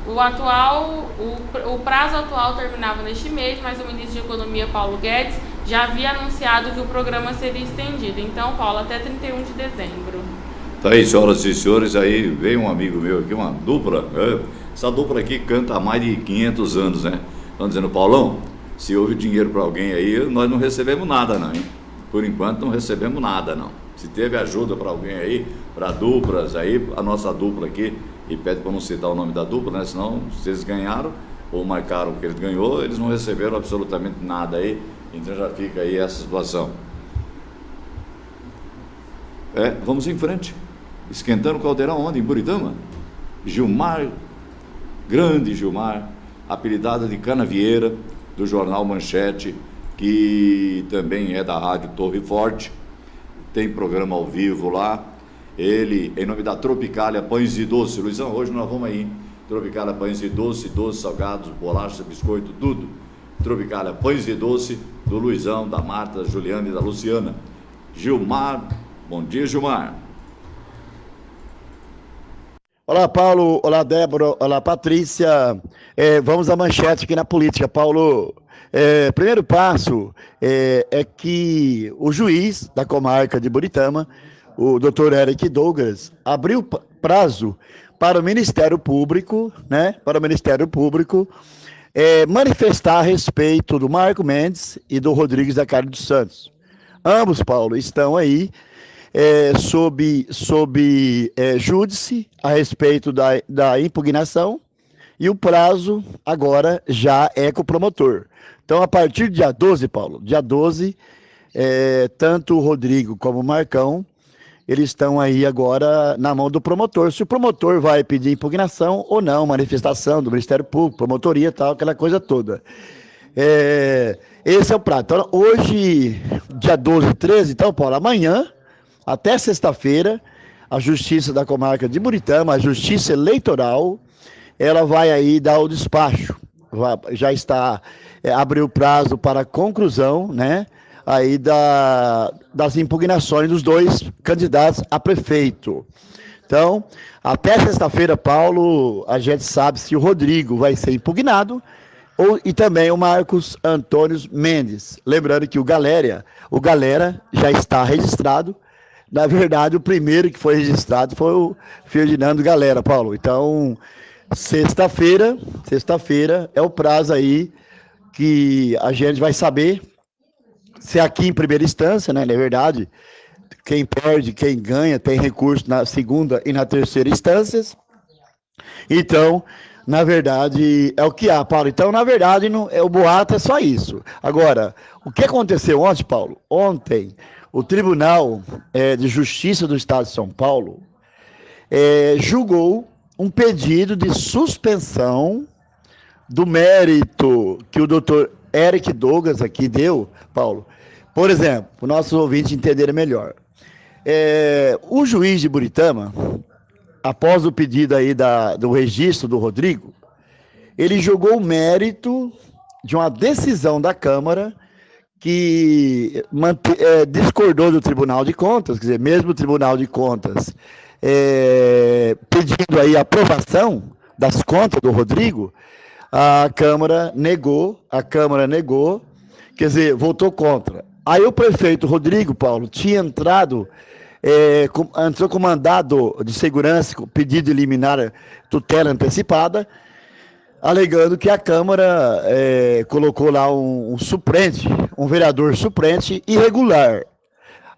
O prazo atual terminava neste mês, mas o ministro de Economia, Paulo Guedes, já havia anunciado que o programa seria estendido. Então, Paulo, até 31 de dezembro. Tá aí, senhoras e senhores, aí veio um amigo meu aqui, uma dupla, essa dupla aqui canta há mais de 500 anos, né? Estão dizendo, Paulão, se houve dinheiro para alguém aí, nós não recebemos nada não, hein? Por enquanto não recebemos nada não. Se teve ajuda para alguém aí, para duplas aí, a nossa dupla aqui, e pede para não citar o nome da dupla, né? Senão, se eles ganharam, ou marcaram que eles ganhou, eles não receberam absolutamente nada aí, então já fica aí essa situação. Vamos em frente. Esquentando o caldeirão onde? Em Buritama? Gilmar, grande Gilmar, apelidada de Canavieira, do jornal Manchete, que também é da rádio Torre Forte, tem programa ao vivo lá. Ele, em nome da Tropicália Pães e Doce, Luizão, hoje nós vamos aí, Tropicália Pães e Doce, doces, salgados, bolacha, biscoito, tudo. Tropicália Pães e Doce, do Luizão, da Marta, da Juliana e da Luciana. Gilmar, bom dia, Gilmar. Olá, Paulo. Olá, Débora. Olá, Patrícia. Vamos à manchete aqui na política, Paulo. Primeiro passo é que o juiz da comarca de Buritama, o Dr. Eric Douglas, abriu prazo para o Ministério Público, né? Para o Ministério Público manifestar a respeito do Marco Mendes e do Rodrigues da Carne dos Santos. Ambos, Paulo, estão aí sob júdice a respeito da impugnação, e o prazo agora já é com o promotor. Então, a partir do dia 12, Paulo, dia 12, tanto o Rodrigo como o Marcão, eles estão aí agora na mão do promotor. Se o promotor vai pedir impugnação ou não, manifestação do Ministério Público, promotoria e tal, aquela coisa toda. Esse é o prazo. Então, hoje, dia 12 e 13, então, Paulo, amanhã, até sexta-feira, a Justiça da Comarca de Buritama, a Justiça Eleitoral, ela vai aí dar o despacho. Já está, abriu o prazo para a conclusão, né, aí das impugnações dos 2 candidatos a prefeito. Então, até sexta-feira, Paulo, a gente sabe se o Rodrigo vai ser impugnado e também o Marcos Antônio Mendes. Lembrando que o Galera já está registrado. Na verdade, o primeiro que foi registrado foi o Ferdinando Galera, Paulo. Então, sexta-feira é o prazo aí que a gente vai saber se aqui em primeira instância, né, na verdade, quem perde, quem ganha, tem recurso na segunda e na terceira instâncias. Então, na verdade, é o que há, Paulo. Então, na verdade, o boato é só isso. Agora, o que aconteceu ontem, Paulo? Ontem, o Tribunal de Justiça do Estado de São Paulo julgou um pedido de suspensão do mérito que o doutor Eric Douglas aqui deu, Paulo. Por exemplo, para os nossos ouvintes entenderem melhor. O juiz de Buritama, após o pedido aí do registro do Rodrigo, ele julgou o mérito de uma decisão da Câmara que discordou do Tribunal de Contas, quer dizer, mesmo o Tribunal de Contas pedindo aí a aprovação das contas do Rodrigo, a Câmara negou, quer dizer, votou contra. Aí o prefeito Rodrigo, Paulo, tinha entrou com mandado de segurança, com pedido de liminar tutela antecipada, alegando que a Câmara colocou lá um vereador suplente irregular.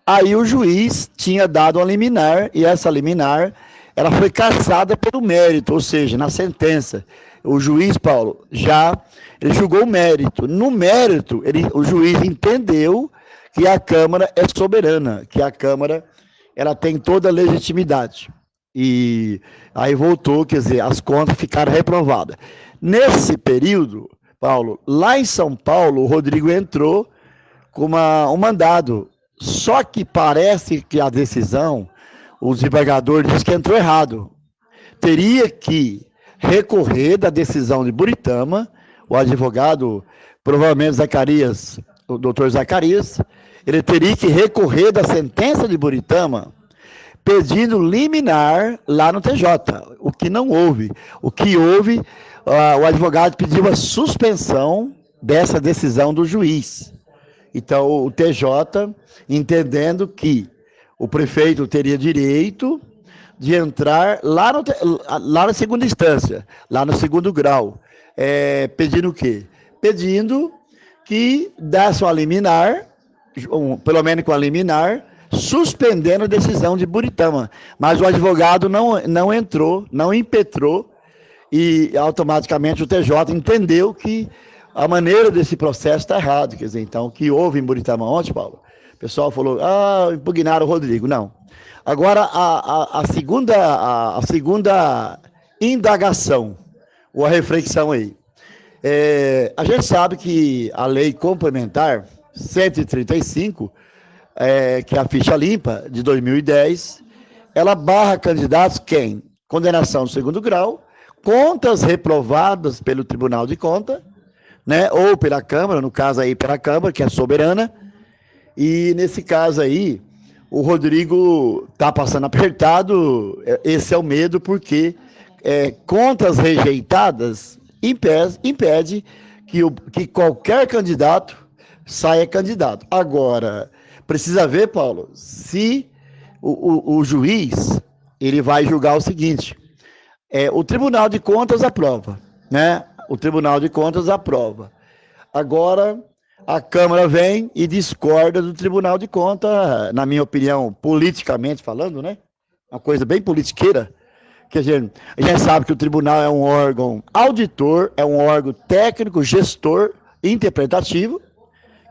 Aí o juiz tinha dado uma liminar, e essa liminar ela foi cassada pelo mérito, ou seja, na sentença. O juiz, Paulo, ele julgou o mérito. No mérito, o juiz entendeu que a Câmara é soberana, que a Câmara ela tem toda a legitimidade. E aí voltou, quer dizer, as contas ficaram reprovadas. Nesse período, Paulo, lá em São Paulo, o Rodrigo entrou com um mandado. Só que parece que a decisão, o desembargador disse que entrou errado. Teria que recorrer da decisão de Buritama, o advogado, provavelmente Zacarias, o doutor Zacarias, ele teria que recorrer da sentença de Buritama, pedindo liminar lá no TJ, o que não houve. O que houve, o advogado pediu a suspensão dessa decisão do juiz. Então, o TJ, entendendo que o prefeito teria direito de entrar lá na segunda instância, lá no segundo grau, pedindo o quê? Pedindo que desse uma liminar, pelo menos com a liminar, suspendendo a decisão de Buritama. Mas o advogado não entrou, não impetrou, e automaticamente o TJ entendeu que a maneira desse processo está errada. Quer dizer, então, o que houve em Buritama ontem, Paulo, o pessoal falou, impugnaram o Rodrigo. Não. Agora, a segunda indagação, ou a reflexão aí. A gente sabe que a lei complementar 135, que é a ficha limpa de 2010, ela barra candidatos quem? Condenação no segundo grau, contas reprovadas pelo Tribunal de Contas, né, ou pela Câmara, no caso aí pela Câmara, que é soberana, e nesse caso aí, o Rodrigo está passando apertado, esse é o medo, porque contas rejeitadas impede que qualquer candidato saia candidato. Agora, precisa ver, Paulo, se o juiz ele vai julgar o seguinte, o Tribunal de Contas aprova, né? O Tribunal de Contas aprova. Agora, a Câmara vem e discorda do Tribunal de Contas, na minha opinião, politicamente falando, né? Uma coisa bem politiqueira, que a gente sabe que o tribunal é um órgão auditor, é um órgão técnico, gestor, interpretativo.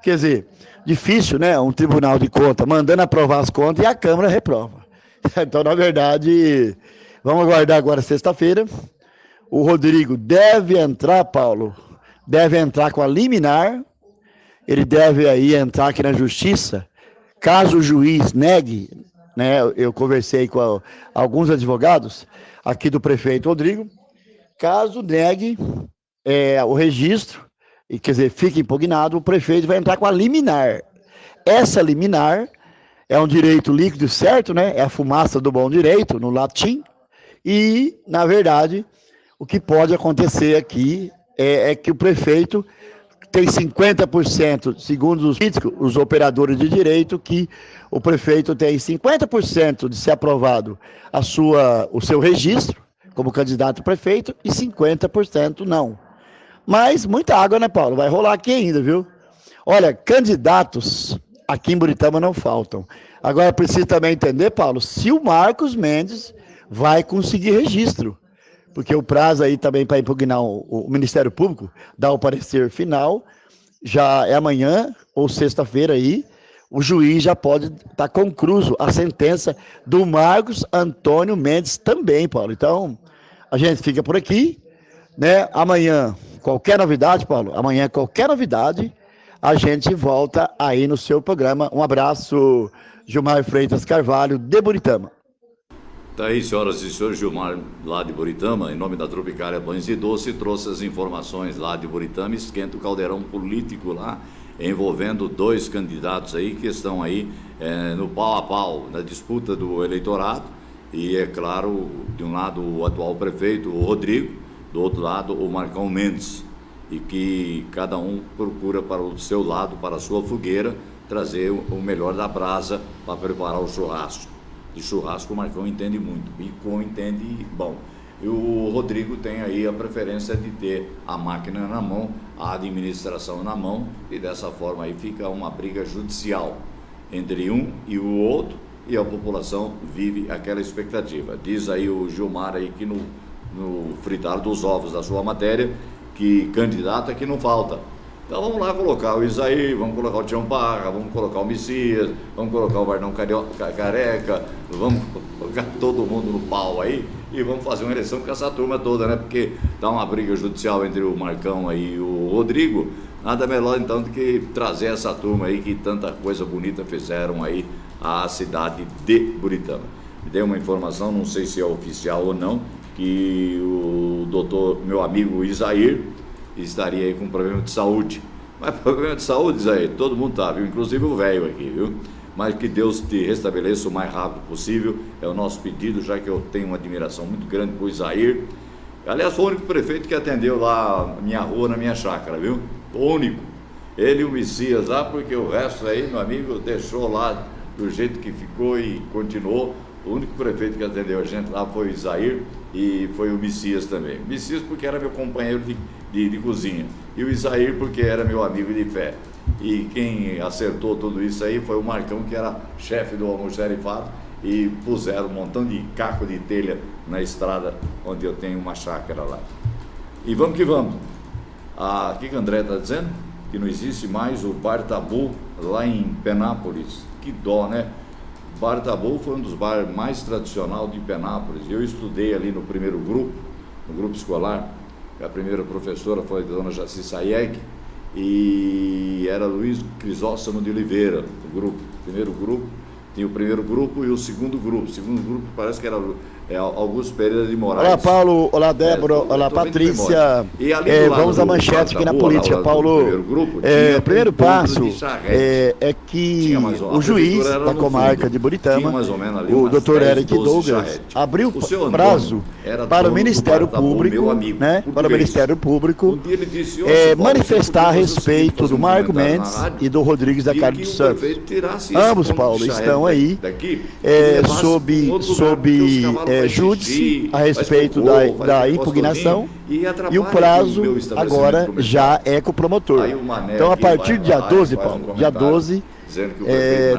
Quer dizer, difícil, né? Um Tribunal de Contas mandando aprovar as contas e a Câmara reprova. Então, na verdade, vamos aguardar agora sexta-feira. O Rodrigo deve entrar, Paulo, deve entrar com a liminar, ele deve aí entrar aqui na Justiça, caso o juiz negue, né, eu conversei com alguns advogados aqui do prefeito Rodrigo, caso negue o registro, e quer dizer, fique impugnado, o prefeito vai entrar com a liminar. Essa liminar, é um direito líquido certo, né? É a fumaça do bom direito, no latim. E, na verdade, o que pode acontecer aqui é que o prefeito tem 50%, segundo os críticos, os operadores de direito, que o prefeito tem 50% de ser aprovado o seu registro como candidato a prefeito e 50% não. Mas muita água, né, Paulo? Vai rolar aqui ainda, viu? Olha, candidatos aqui em Buritama não faltam. Agora, preciso também entender, Paulo, se o Marcos Mendes vai conseguir registro. Porque o prazo aí também para impugnar o Ministério Público, dar o parecer final, já é amanhã ou sexta-feira aí, o juiz já pode estar concluso a sentença do Marcos Antônio Mendes também, Paulo. Então, a gente fica por aqui, né? Amanhã, qualquer novidade, Paulo, a gente volta aí no seu programa. Um abraço, Gilmar Freitas Carvalho, de Buritama. Tá aí, senhoras e senhores, Gilmar, lá de Buritama, em nome da Tropicália Pães e Doce, trouxe as informações lá de Buritama, esquenta o caldeirão político lá, envolvendo 2 candidatos aí que estão aí no pau a pau, na disputa do eleitorado, e é claro, de um lado o atual prefeito, o Rodrigo, do outro lado o Marcão Mendes, e que cada um procura para o seu lado, para a sua fogueira, trazer o melhor da brasa para preparar o churrasco. De churrasco o Marcão entende muito, Bicom entende bom. E o Rodrigo tem aí a preferência de ter a máquina na mão, a administração na mão, e dessa forma aí fica uma briga judicial entre um e o outro, e a população vive aquela expectativa. Diz aí o Gilmar aí que no fritar dos ovos da sua matéria, que candidato é que não falta. Então vamos lá colocar o Isaí, vamos colocar o Tião Parra, vamos colocar o Messias, vamos colocar o Vardão Careca, vamos colocar todo mundo no pau aí e vamos fazer uma eleição com essa turma toda, né? Porque dá uma briga judicial entre o Marcão aí e o Rodrigo, nada melhor então do que trazer essa turma aí que tanta coisa bonita fizeram aí à cidade de Buritama. Me deu uma informação, não sei se é oficial ou não, que o doutor, meu amigo Isair, estaria aí com problema de saúde. Mas problema de saúde, Isair, todo mundo tá, viu? Inclusive o velho aqui, viu? Mas que Deus te restabeleça o mais rápido possível, é o nosso pedido, já que eu tenho uma admiração muito grande por Isair. Aliás, foi o único prefeito que atendeu lá a minha rua, na minha chácara, viu? O único. Ele e o Messias lá, porque o resto aí, meu amigo, deixou lá do jeito que ficou e continuou. O único prefeito que atendeu a gente lá foi o Isair e foi o Messias também. Messias porque era meu companheiro de cozinha, e o Isair porque era meu amigo de fé. E quem acertou tudo isso aí foi o Marcão, que era chefe do almoxarifado, e puseram um montão de caco de telha na estrada onde eu tenho uma chácara lá. E vamos que vamos. O que a André está dizendo? Que não existe mais o Bar Tabu lá em Penápolis. Que dó, né? O Bar Tabu foi um dos bares mais tradicionais de Penápolis. Eu estudei ali no primeiro grupo, no grupo escolar. A primeira professora foi a dona Jaci Sayeg, e era Luiz Crisóstomo de Oliveira, o grupo. Primeiro grupo, tinha o primeiro grupo e o segundo grupo. O segundo grupo parece que era Augusto Pereira de Moraes. Olá, Paulo. Olá, Débora. Olá, Patrícia. Vamos à manchete aqui na política, Paulo. O primeiro passo é que o juiz da comarca de Buritama, o doutor Eric Douglas, abriu prazo para o Ministério Público, né? Para o Ministério Público manifestar a respeito do Marco Mendes e do Rodrigues da Carlos dos Santos. Ambos, Paulo, estão aí sob júdice a respeito da impugnação, e o prazo agora já é com o promotor. Então, a partir do dia 12, Paulo, dia 12,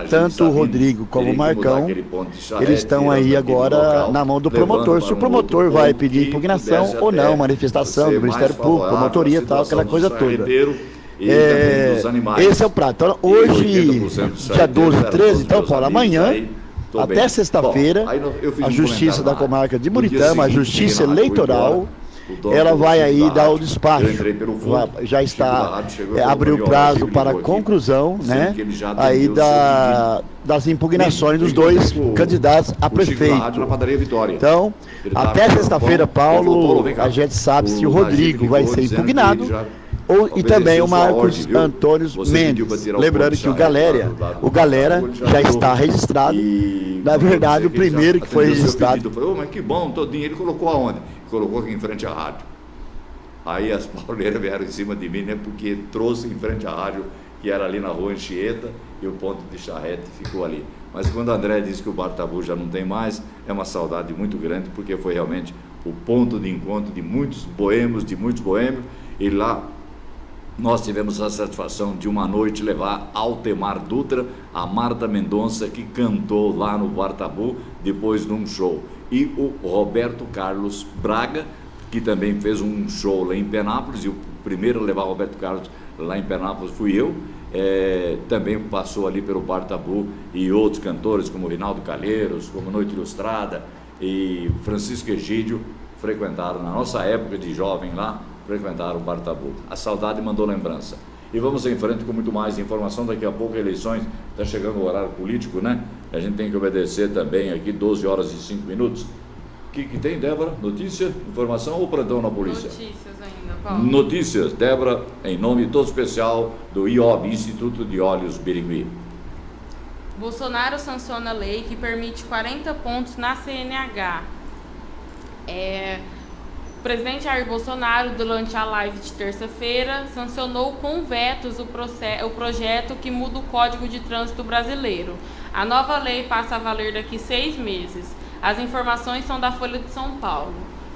tanto o Rodrigo como o Marcão, eles estão aí agora na mão do promotor. Se o promotor vai pedir impugnação ou não, manifestação do Ministério Público, promotoria e tal, aquela coisa toda. Esse é o prazo. Então, hoje, dia 12, 13, então, Paulo, amanhã, até sexta-feira, a Justiça da Comarca de Buritama, a Justiça Eleitoral, ela vai aí dar o despacho. Já está, abriu o prazo para a conclusão, né, aí das impugnações dos 2 candidatos a prefeito. Então, até sexta-feira, Paulo, a gente sabe se o Rodrigo vai ser impugnado E também o Marcos ordem, viu? Antônio Você Mendes. pediu pra tirar o Lembrando ponto que o de Galera, charrete o Galera já está registrado. Na verdade, o primeiro que foi registrado. Eu falei, mas que bom, todinho. Ele colocou aonde? Colocou aqui em frente à rádio. Aí as pauleiras vieram em cima de mim, né? Porque trouxe em frente à rádio, que era ali na rua Anchieta, e o ponto de charrete ficou ali. Mas quando o André disse que o Bar Tabu já não tem mais, é uma saudade muito grande, porque foi realmente o ponto de encontro de muitos boêmios, e lá nós tivemos a satisfação de uma noite levar Altemar Dutra, a Marta Mendonça, que cantou lá no Bar Tabu, depois num show, e o Roberto Carlos Braga, que também fez um show lá em Penápolis, e o primeiro a levar o Roberto Carlos lá em Penápolis fui eu. Também passou ali pelo Bar Tabu, e outros cantores como Rinaldo Calheiros, como Noite Ilustrada e Francisco Egídio frequentaram, na nossa época de jovem lá, frequentaram o Bar Tabu. A saudade mandou lembrança. E vamos em frente com muito mais informação. Daqui a pouco eleições, está chegando o horário político, né? A gente tem que obedecer também aqui, 12 horas e 5 minutos. O que tem, Débora? Notícia, informação ou plantão na polícia? Notícias ainda, Paulo. Notícias, Débora, em nome todo especial do IOB, Instituto de Olhos Birigui. Bolsonaro sanciona a lei que permite 40 pontos na CNH. O presidente Jair Bolsonaro, durante a live de terça-feira, sancionou com vetos o projeto que muda o Código de Trânsito brasileiro. A nova lei passa a valer daqui 6 meses. As informações são da Folha de São Paulo.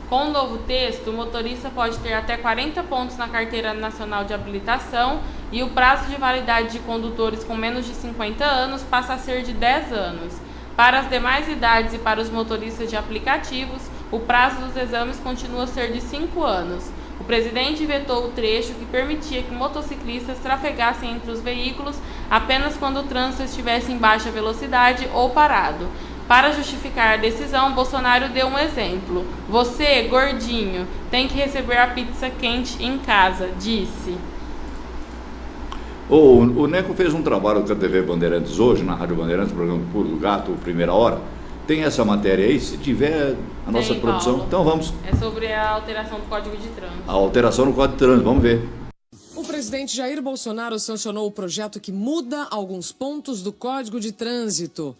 Com o novo texto, o motorista pode ter até 40 pontos na Carteira Nacional de Habilitação e o prazo de validade de condutores com menos de 50 anos passa a ser de 10 anos. Para as demais idades e para os motoristas de aplicativos, o prazo dos exames continua a ser de 5 anos. O presidente vetou o trecho que permitia que motociclistas trafegassem entre os veículos apenas quando o trânsito estivesse em baixa velocidade ou parado. Para justificar a decisão, Bolsonaro deu um exemplo. Você, gordinho, tem que receber a pizza quente em casa, disse. O Neco fez um trabalho com a TV Bandeirantes hoje, na Rádio Bandeirantes, programa Pulo do Gato, Primeira Hora. Tem essa matéria aí? Se tiver a nossa produção, Paulo. Então vamos. É sobre a alteração do Código de Trânsito. A alteração no Código de Trânsito, vamos ver. O presidente Jair Bolsonaro sancionou o projeto que muda alguns pontos do Código de Trânsito.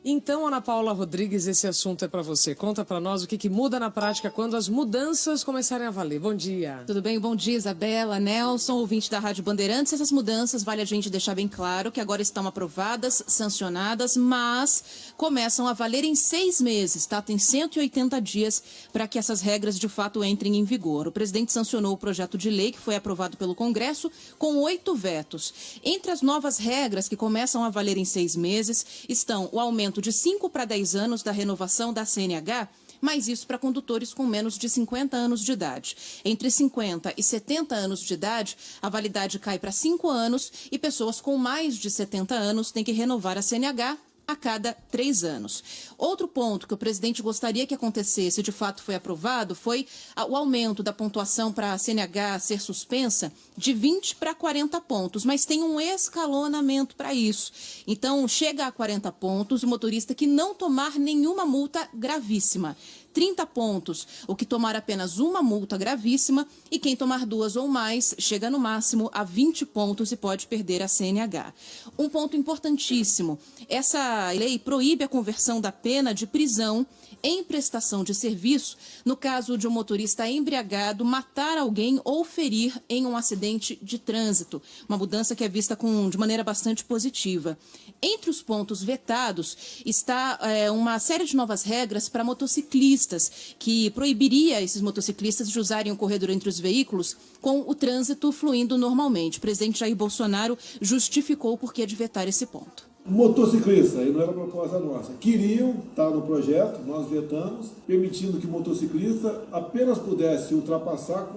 Então, Ana Paula Rodrigues, esse assunto é para você. Conta para nós o que muda na prática quando as mudanças começarem a valer. Bom dia. Tudo bem? Bom dia, Isabela, Nelson, ouvinte da Rádio Bandeirantes. Essas mudanças, vale a gente deixar bem claro que agora estão aprovadas, sancionadas, mas começam a valer em 6 meses, tá? Tem 180 dias para que essas regras de fato entrem em vigor. O presidente sancionou o projeto de lei que foi aprovado pelo Congresso com 8 vetos. Entre as novas regras que começam a valer em 6 meses estão o aumento de 5 para 10 anos da renovação da CNH, mas isso para condutores com menos de 50 anos de idade. Entre 50 e 70 anos de idade, a validade cai para 5 anos e pessoas com mais de 70 anos têm que renovar a CNH a cada 3 anos. Outro ponto que o presidente gostaria que acontecesse, de fato foi aprovado, foi o aumento da pontuação para a CNH ser suspensa de 20 para 40 pontos, mas tem um escalonamento para isso. Então, chega a 40 pontos o motorista que não tomar nenhuma multa gravíssima. 30 pontos, o que tomar apenas uma multa gravíssima, e quem tomar 2 ou mais chega no máximo a 20 pontos e pode perder a CNH. Um ponto importantíssimo, essa lei proíbe a conversão da pena de prisão em prestação de serviço no caso de um motorista embriagado matar alguém ou ferir em um acidente de trânsito. Uma mudança que é vista de maneira bastante positiva. Entre os pontos vetados está uma série de novas regras para motociclistas, que proibiria esses motociclistas de usarem o corredor entre os veículos com o trânsito fluindo normalmente. O presidente Jair Bolsonaro justificou o porquê de vetar esse ponto. Motociclista, aí não era proposta nossa, queriam estar no projeto, nós vetamos, permitindo que o motociclista apenas pudesse ultrapassar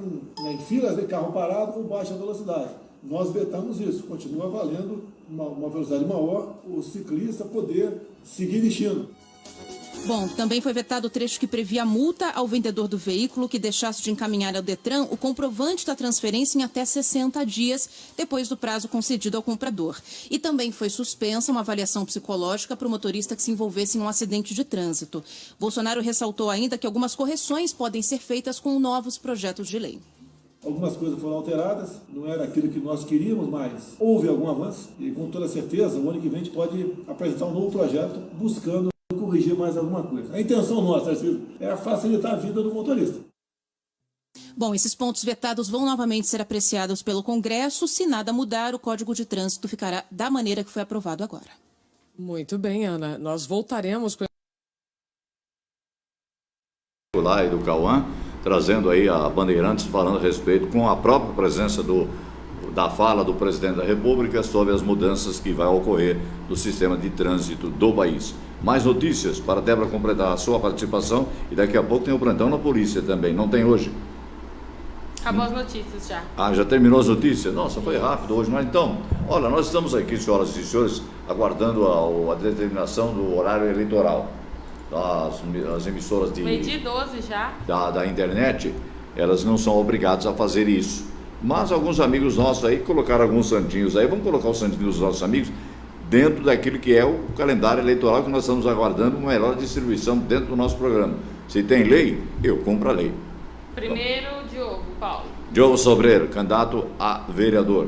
em filas de carro parado com baixa velocidade. Nós vetamos isso, continua valendo uma velocidade maior, o ciclista poder seguir destino. Bom, também foi vetado o trecho que previa multa ao vendedor do veículo que deixasse de encaminhar ao Detran o comprovante da transferência em até 60 dias depois do prazo concedido ao comprador. E também foi suspensa uma avaliação psicológica para o motorista que se envolvesse em um acidente de trânsito. Bolsonaro ressaltou ainda que algumas correções podem ser feitas com novos projetos de lei. Algumas coisas foram alteradas, não era aquilo que nós queríamos, mas houve algum avanço e com toda certeza o ano que vem a gente pode apresentar um novo projeto buscando corrigir mais alguma coisa. A intenção nossa é facilitar a vida do motorista. Bom, esses pontos vetados vão novamente ser apreciados pelo Congresso. Se nada mudar, o Código de Trânsito ficará da maneira que foi aprovado agora. Muito bem, Ana. Nós voltaremos com lá e do Cauã, trazendo aí a Bandeirantes, falando a respeito, com a própria presença da fala do presidente da República sobre as mudanças que vai ocorrer no sistema de trânsito do país. Mais notícias para a Débora completar a sua participação e daqui a pouco tem o plantão na polícia também, não tem hoje? Acabou as notícias já. Ah, já terminou as notícias? Nossa, foi rápido hoje, mas então, olha, nós estamos aqui, senhoras e senhores, aguardando a determinação do horário eleitoral. As emissoras de... Meio-dia 12 já. Da internet, elas não são obrigadas a fazer isso. Mas alguns amigos nossos aí colocaram alguns santinhos aí, vamos colocar os santinhos dos nossos amigos dentro daquilo que é o calendário eleitoral que nós estamos aguardando uma melhor distribuição dentro do nosso programa. Se tem lei, eu cumpro a lei. Primeiro, Diogo, Paulo. Diogo Sobreiro, candidato a vereador.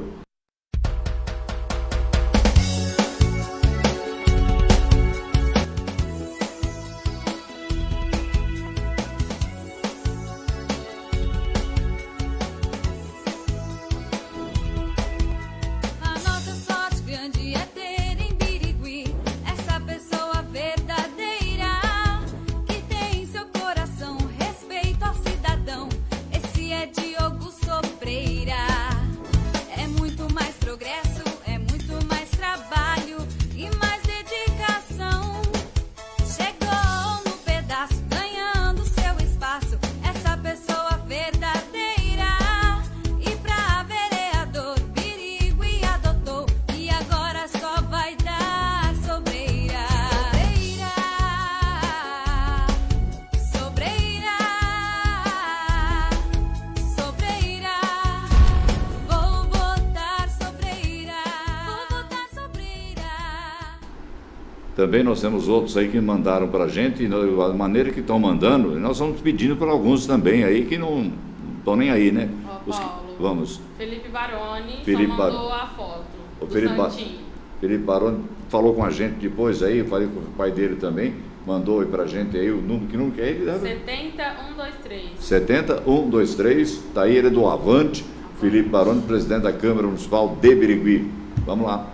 Também nós temos outros aí que mandaram para a gente, a maneira que estão mandando, nós estamos pedindo para alguns também aí que não estão nem aí, né? Paulo, vamos. Felipe Baroni só mandou a foto do Santinho. Felipe Baroni falou com a gente depois aí, falei com o pai dele também, mandou aí para a gente aí o número, que número que é ele? 70123. 70123, tá aí ele é do Avante, Felipe Baroni, presidente da Câmara Municipal de Birigui. Vamos lá.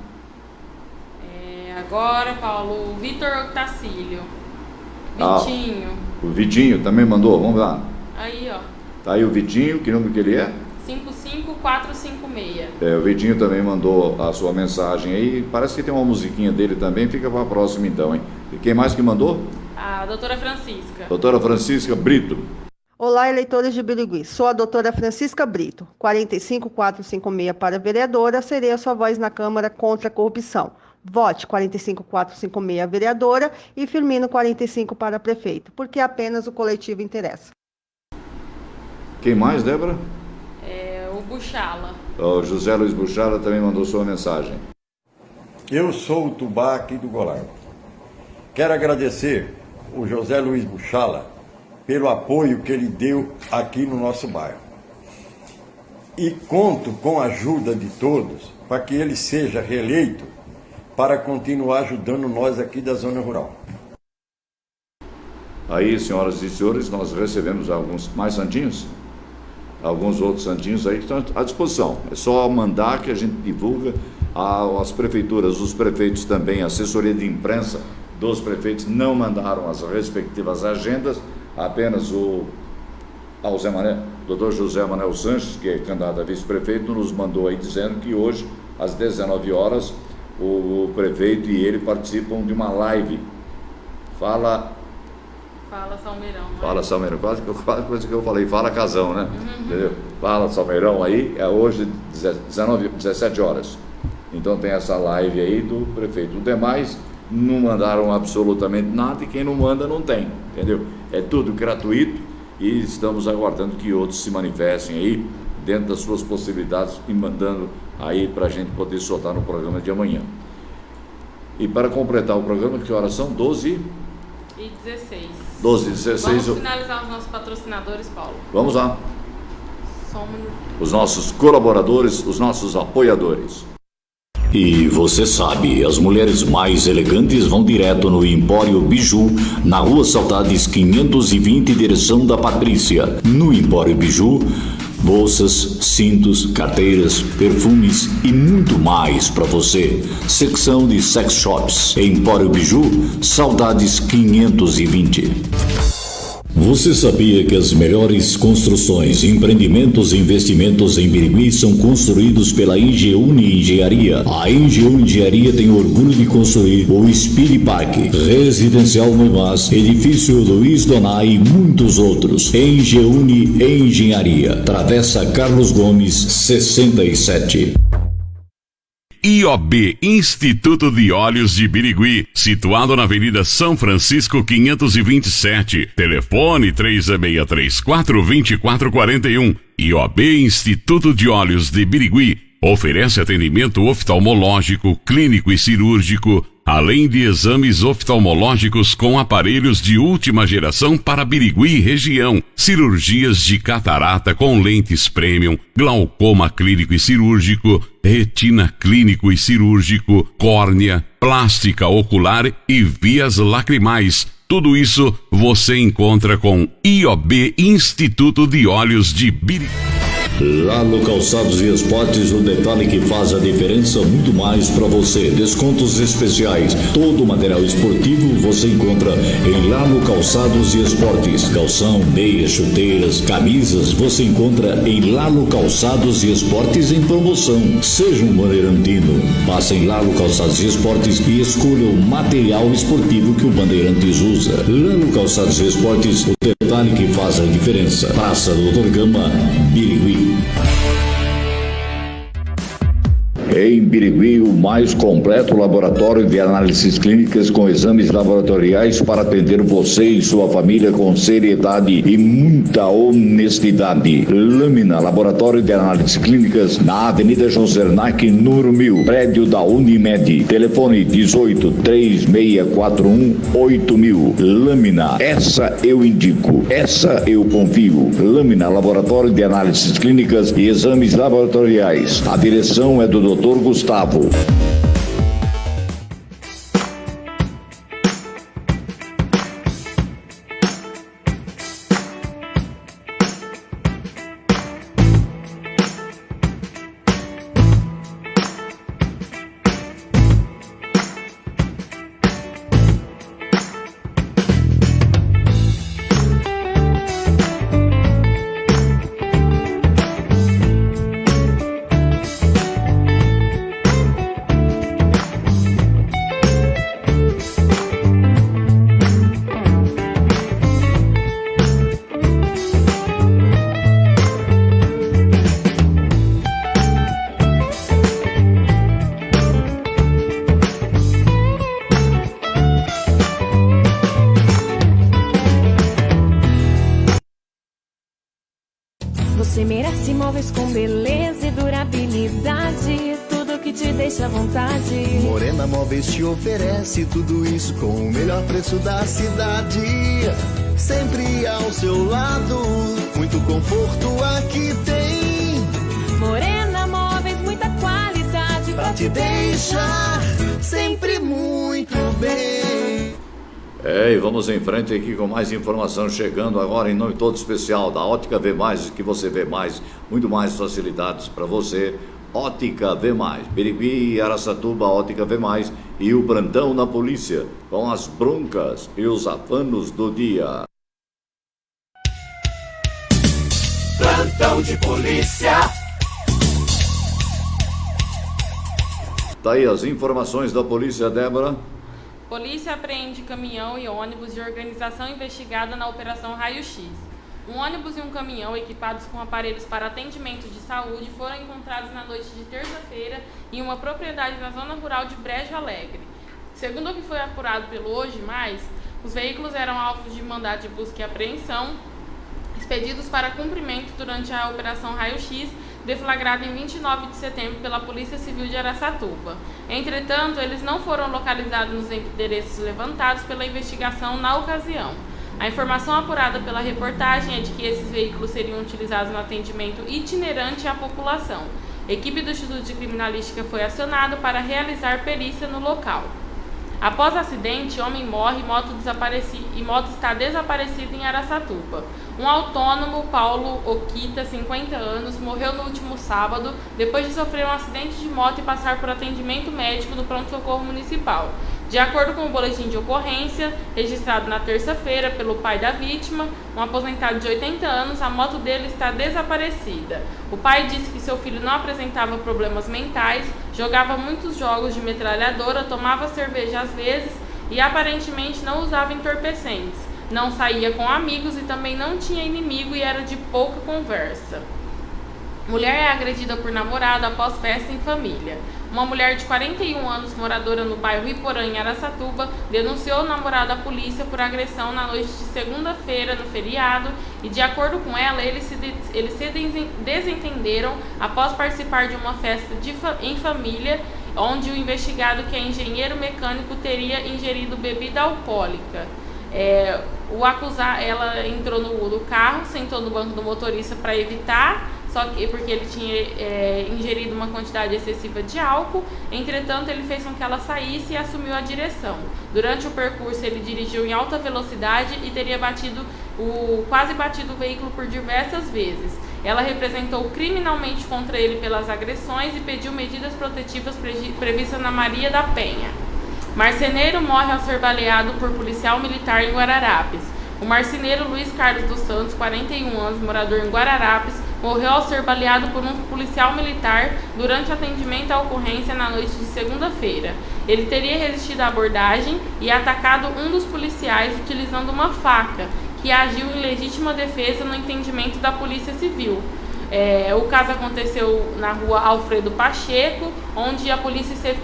Agora, Paulo, o Vitor Octacílio. Vitinho. O Vitinho também mandou, vamos lá. Aí, ó. Tá aí o Vitinho, que número que ele é? 55456. O Vitinho também mandou a sua mensagem aí, parece que tem uma musiquinha dele também, fica para a próxima então, hein? E quem mais que mandou? A doutora Francisca. Doutora Francisca Brito. Olá, eleitores de Birigui. Sou a doutora Francisca Brito. 45456 para vereadora, serei a sua voz na Câmara contra a corrupção. Vote 45456 vereadora e Firmino 45 para prefeito, porque apenas o coletivo interessa. Quem mais, Débora? O Buchala. O José Luiz Buchala também mandou sua mensagem. Eu sou o Tubá aqui do Golargo. Quero agradecer o José Luiz Buchala pelo apoio que ele deu aqui no nosso bairro. E conto com a ajuda de todos para que ele seja reeleito para continuar ajudando nós aqui da zona rural. Aí, senhoras e senhores, nós recebemos alguns mais santinhos, alguns outros santinhos aí que estão à disposição. É só mandar que a gente divulga. As prefeituras, os prefeitos também, a assessoria de imprensa dos prefeitos não mandaram as respectivas agendas, apenas o Dr. José Manuel Sanches, que é candidato a vice-prefeito, nos mandou aí dizendo que hoje, às 19 horas, o prefeito e ele participam de uma live. Fala Salmeirão. Fala Salmeirão, quase coisa que eu falei, fala Casão, né? Entendeu? Fala Salmeirão aí, é hoje 17 horas. Então tem essa live aí do prefeito. Os demais não mandaram absolutamente nada e quem não manda não tem, entendeu? É tudo gratuito e estamos aguardando que outros se manifestem aí dentro das suas possibilidades e mandando aí para a gente poder soltar no programa de amanhã. E para completar o programa, que horas são? 12 e 16. 12 e 16. Vamos finalizar os nossos patrocinadores, Paulo. Vamos lá. os nossos colaboradores, os nossos apoiadores. E você sabe, as mulheres mais elegantes vão direto no Empório Biju, na Rua Saudades 520, direção da Patrícia. No Empório Biju, bolsas, cintos, carteiras, perfumes e muito mais para você. Secção de sex shops. Empório Biju, Saudades 520. Você sabia que as melhores construções, empreendimentos e investimentos em Birigui são construídos pela Engeuni Engenharia? A Engeuni Engenharia tem orgulho de construir o Speed Park, Residencial Moimás, Edifício Luiz Donai e muitos outros. Engeuni Engenharia, Travessa Carlos Gomes, 67. IOB, Instituto de Olhos de Birigui, situado na Avenida São Francisco 527, telefone 3634-2441. IOB, Instituto de Olhos de Birigui, oferece atendimento oftalmológico, clínico e cirúrgico, além de exames oftalmológicos com aparelhos de última geração para Birigui e região, cirurgias de catarata com lentes premium, glaucoma clínico e cirúrgico, retina clínico e cirúrgico, córnea, plástica ocular e vias lacrimais. Tudo isso você encontra com IOB, Instituto de Olhos de Birigui. Lá no Calçados e Esportes, o detalhe que faz a diferença muito mais para você. Descontos especiais. Todo o material esportivo você encontra em Lá no Calçados e Esportes. Calção, meias, chuteiras, camisas, você encontra em Lá no Calçados e Esportes em promoção. Seja um bandeirantino. Passem lá no Calçados e Esportes e escolha o material esportivo que o Bandeirantes usa. Lá no Calçados e Esportes, o detalhe que faz a diferença. Praça Doutor Gama, Birigui. Em Birigui, o mais completo laboratório de análises clínicas com exames laboratoriais para atender você e sua família com seriedade e muita honestidade. Lâmina, Laboratório de Análises Clínicas, na Avenida João Zernac, número 1000, prédio da Unimed. Telefone 18-3641-8000. Lâmina, essa eu indico, essa eu confio. Lâmina, Laboratório de Análises Clínicas e Exames Laboratoriais. A direção é do Dr. Gustavo. Você merece móveis com beleza e durabilidade, tudo que te deixa à vontade. Morena Móveis te oferece tudo isso com o melhor preço da cidade. Sempre ao seu lado, muito conforto aqui tem. Morena Móveis, muita qualidade pra te deixar sempre muito bem. E vamos em frente aqui com mais informação chegando agora em nome todo especial da Ótica V+, que você vê mais, muito mais facilidades para você. Ótica V+, Birigui e Araçatuba, Ótica V+, e o plantão na polícia, com as broncas e os afanos do dia. Plantão de polícia. Tá aí as informações da polícia, Débora. Polícia apreende caminhão e ônibus de organização investigada na Operação Raio X. Um ônibus e um caminhão equipados com aparelhos para atendimento de saúde foram encontrados na noite de terça-feira em uma propriedade na zona rural de Brejo Alegre. Segundo o que foi apurado pelo Hoje Mais, os veículos eram alvos de mandado de busca e apreensão, expedidos para cumprimento durante a Operação Raio X, deflagrada em 29 de setembro pela Polícia Civil de Araçatuba. Entretanto, eles não foram localizados nos endereços levantados pela investigação na ocasião. A informação apurada pela reportagem é de que esses veículos seriam utilizados no atendimento itinerante à população. A equipe do Instituto de Criminalística foi acionada para realizar perícia no local. Após o acidente, homem morre e moto está desaparecida em Araçatuba. Um autônomo, Paulo Okita, 50 anos, morreu no último sábado depois de sofrer um acidente de moto e passar por atendimento médico no pronto-socorro municipal. De acordo com o boletim de ocorrência, registrado na terça-feira pelo pai da vítima, um aposentado de 80 anos, a moto dele está desaparecida. O pai disse que seu filho não apresentava problemas mentais, jogava muitos jogos de metralhadora, tomava cerveja às vezes e aparentemente não usava entorpecentes. Não saía com amigos e também não tinha inimigo e era de pouca conversa. Mulher é agredida por namorado após festa em família. Uma mulher de 41 anos, moradora no bairro Iporã, em Araçatuba, denunciou o namorado à polícia por agressão na noite de segunda-feira, no feriado, e de acordo com ela, eles se desentenderam após participar de uma festa em família, onde o investigado, que é engenheiro mecânico, teria ingerido bebida alcoólica. Ela entrou no carro, sentou no banco do motorista para evitar, só que porque ele tinha ingerido uma quantidade excessiva de álcool. Entretanto, ele fez com que ela saísse e assumiu a direção. Durante o percurso, ele dirigiu em alta velocidade e teria quase batido o veículo por diversas vezes. Ela representou criminalmente contra ele pelas agressões e pediu medidas protetivas previstas na Maria da Penha. Marceneiro morre ao ser baleado por policial militar em Guararapes. O marceneiro Luiz Carlos dos Santos, 41 anos, morador em Guararapes, morreu ao ser baleado por um policial militar durante atendimento à ocorrência na noite de segunda-feira. Ele teria resistido à abordagem e atacado um dos policiais utilizando uma faca, que agiu em legítima defesa no entendimento da Polícia Civil. O caso aconteceu na rua Alfredo Pacheco, onde a polícia esteve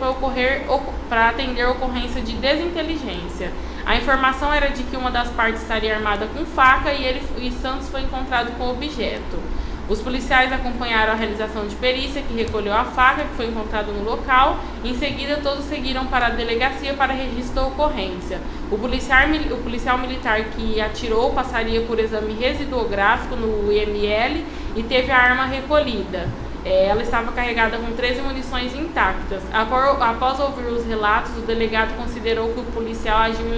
para atender a ocorrência de desinteligência. A informação era de que uma das partes estaria armada com faca e Santos foi encontrado com o objeto. Os policiais acompanharam a realização de perícia, que recolheu a faca, que foi encontrada no local. Em seguida, todos seguiram para a delegacia para registro da ocorrência. O policial militar que atirou passaria por exame residuográfico no IML e teve a arma recolhida. Ela estava carregada com 13 munições intactas. Após ouvir os relatos, o delegado considerou que o policial agiu em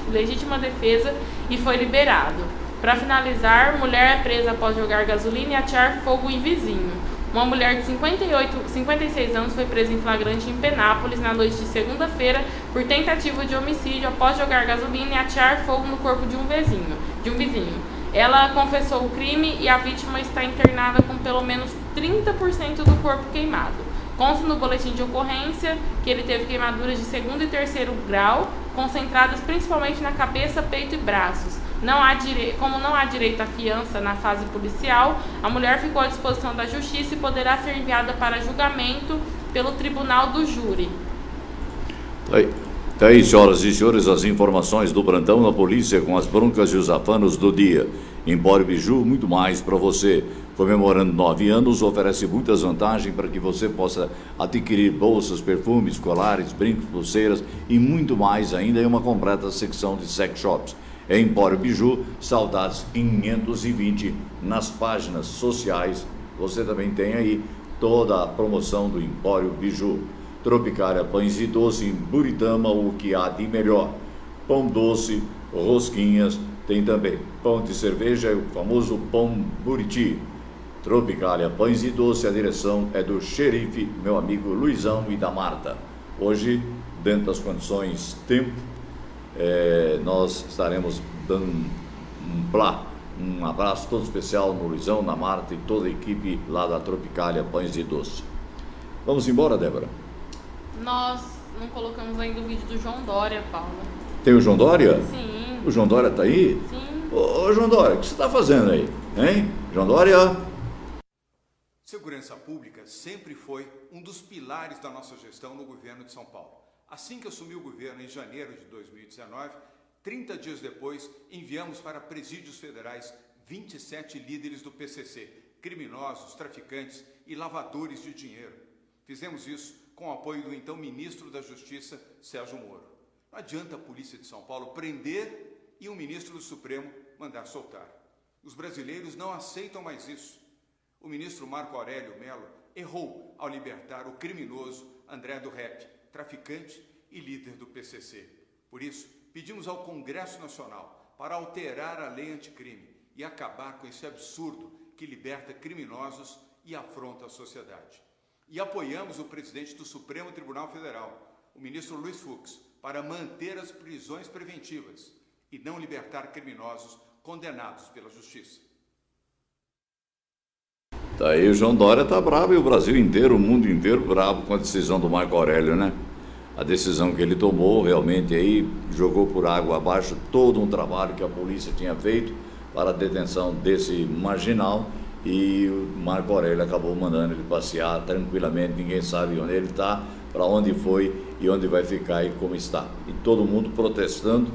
legítima defesa e foi liberado. Para finalizar, mulher é presa após jogar gasolina e atear fogo em vizinho. Uma mulher de 56 anos foi presa em flagrante em Penápolis na noite de segunda-feira por tentativa de homicídio após jogar gasolina e atear fogo no corpo de um vizinho. Ela confessou o crime e a vítima está internada com pelo menos 30% do corpo queimado. Consta no boletim de ocorrência que ele teve queimaduras de segundo e terceiro grau, concentradas principalmente na cabeça, peito e braços. Como não há direito à fiança na fase policial, a mulher ficou à disposição da justiça e poderá ser enviada para julgamento pelo tribunal do júri. Tá aí, senhoras e senhores, as informações do plantão da polícia com as broncas e os afanos do dia. Empório Biju, muito mais para você. Comemorando 9 anos, oferece muitas vantagens para que você possa adquirir bolsas, perfumes, colares, brincos, pulseiras e muito mais ainda em uma completa secção de sex shops. É Empório Biju, Saudades 520, nas páginas sociais. Você também tem aí toda a promoção do Empório Biju. Tropicália Pães e Doce, em Buritama, o que há de melhor. Pão doce, rosquinhas, tem também pão de cerveja, o famoso pão Buriti. Tropicália Pães e Doce, a direção é do xerife, meu amigo Luizão e da Marta. Hoje, dentro das condições tempo, nós estaremos dando um abraço todo especial no Luizão, na Marta e toda a equipe lá da Tropicália Pães e Doce. Vamos embora, Débora? Nós não colocamos ainda o vídeo do João Dória, Paulo. Tem o João Dória? Sim. O João Dória tá aí? Sim. Ô João Dória, o que você tá fazendo aí? Hein? João Dória? Segurança Pública sempre foi um dos pilares da nossa gestão no governo de São Paulo. Assim que assumi o governo em janeiro de 2019, 30 dias depois, enviamos para presídios federais 27 líderes do PCC, criminosos, traficantes e lavadores de dinheiro. Fizemos isso com o apoio do então ministro da Justiça, Sérgio Moro. Não adianta a polícia de São Paulo prender e um ministro do Supremo mandar soltar. Os brasileiros não aceitam mais isso. O ministro Marco Aurélio Mello errou ao libertar o criminoso André do Rep, traficante e líder do PCC. Por isso, pedimos ao Congresso Nacional para alterar a lei anticrime e acabar com esse absurdo que liberta criminosos e afronta a sociedade. E apoiamos o presidente do Supremo Tribunal Federal, o ministro Luiz Fux, para manter as prisões preventivas e não libertar criminosos condenados pela justiça. Tá aí, o João Dória tá bravo e o Brasil inteiro, o mundo inteiro bravo com a decisão do Marco Aurélio, né? A decisão que ele tomou realmente aí jogou por água abaixo todo um trabalho que a polícia tinha feito para a detenção desse marginal, e o Marco Aurélio acabou mandando ele passear tranquilamente, ninguém sabe onde ele está, para onde foi e onde vai ficar e como está. E todo mundo protestando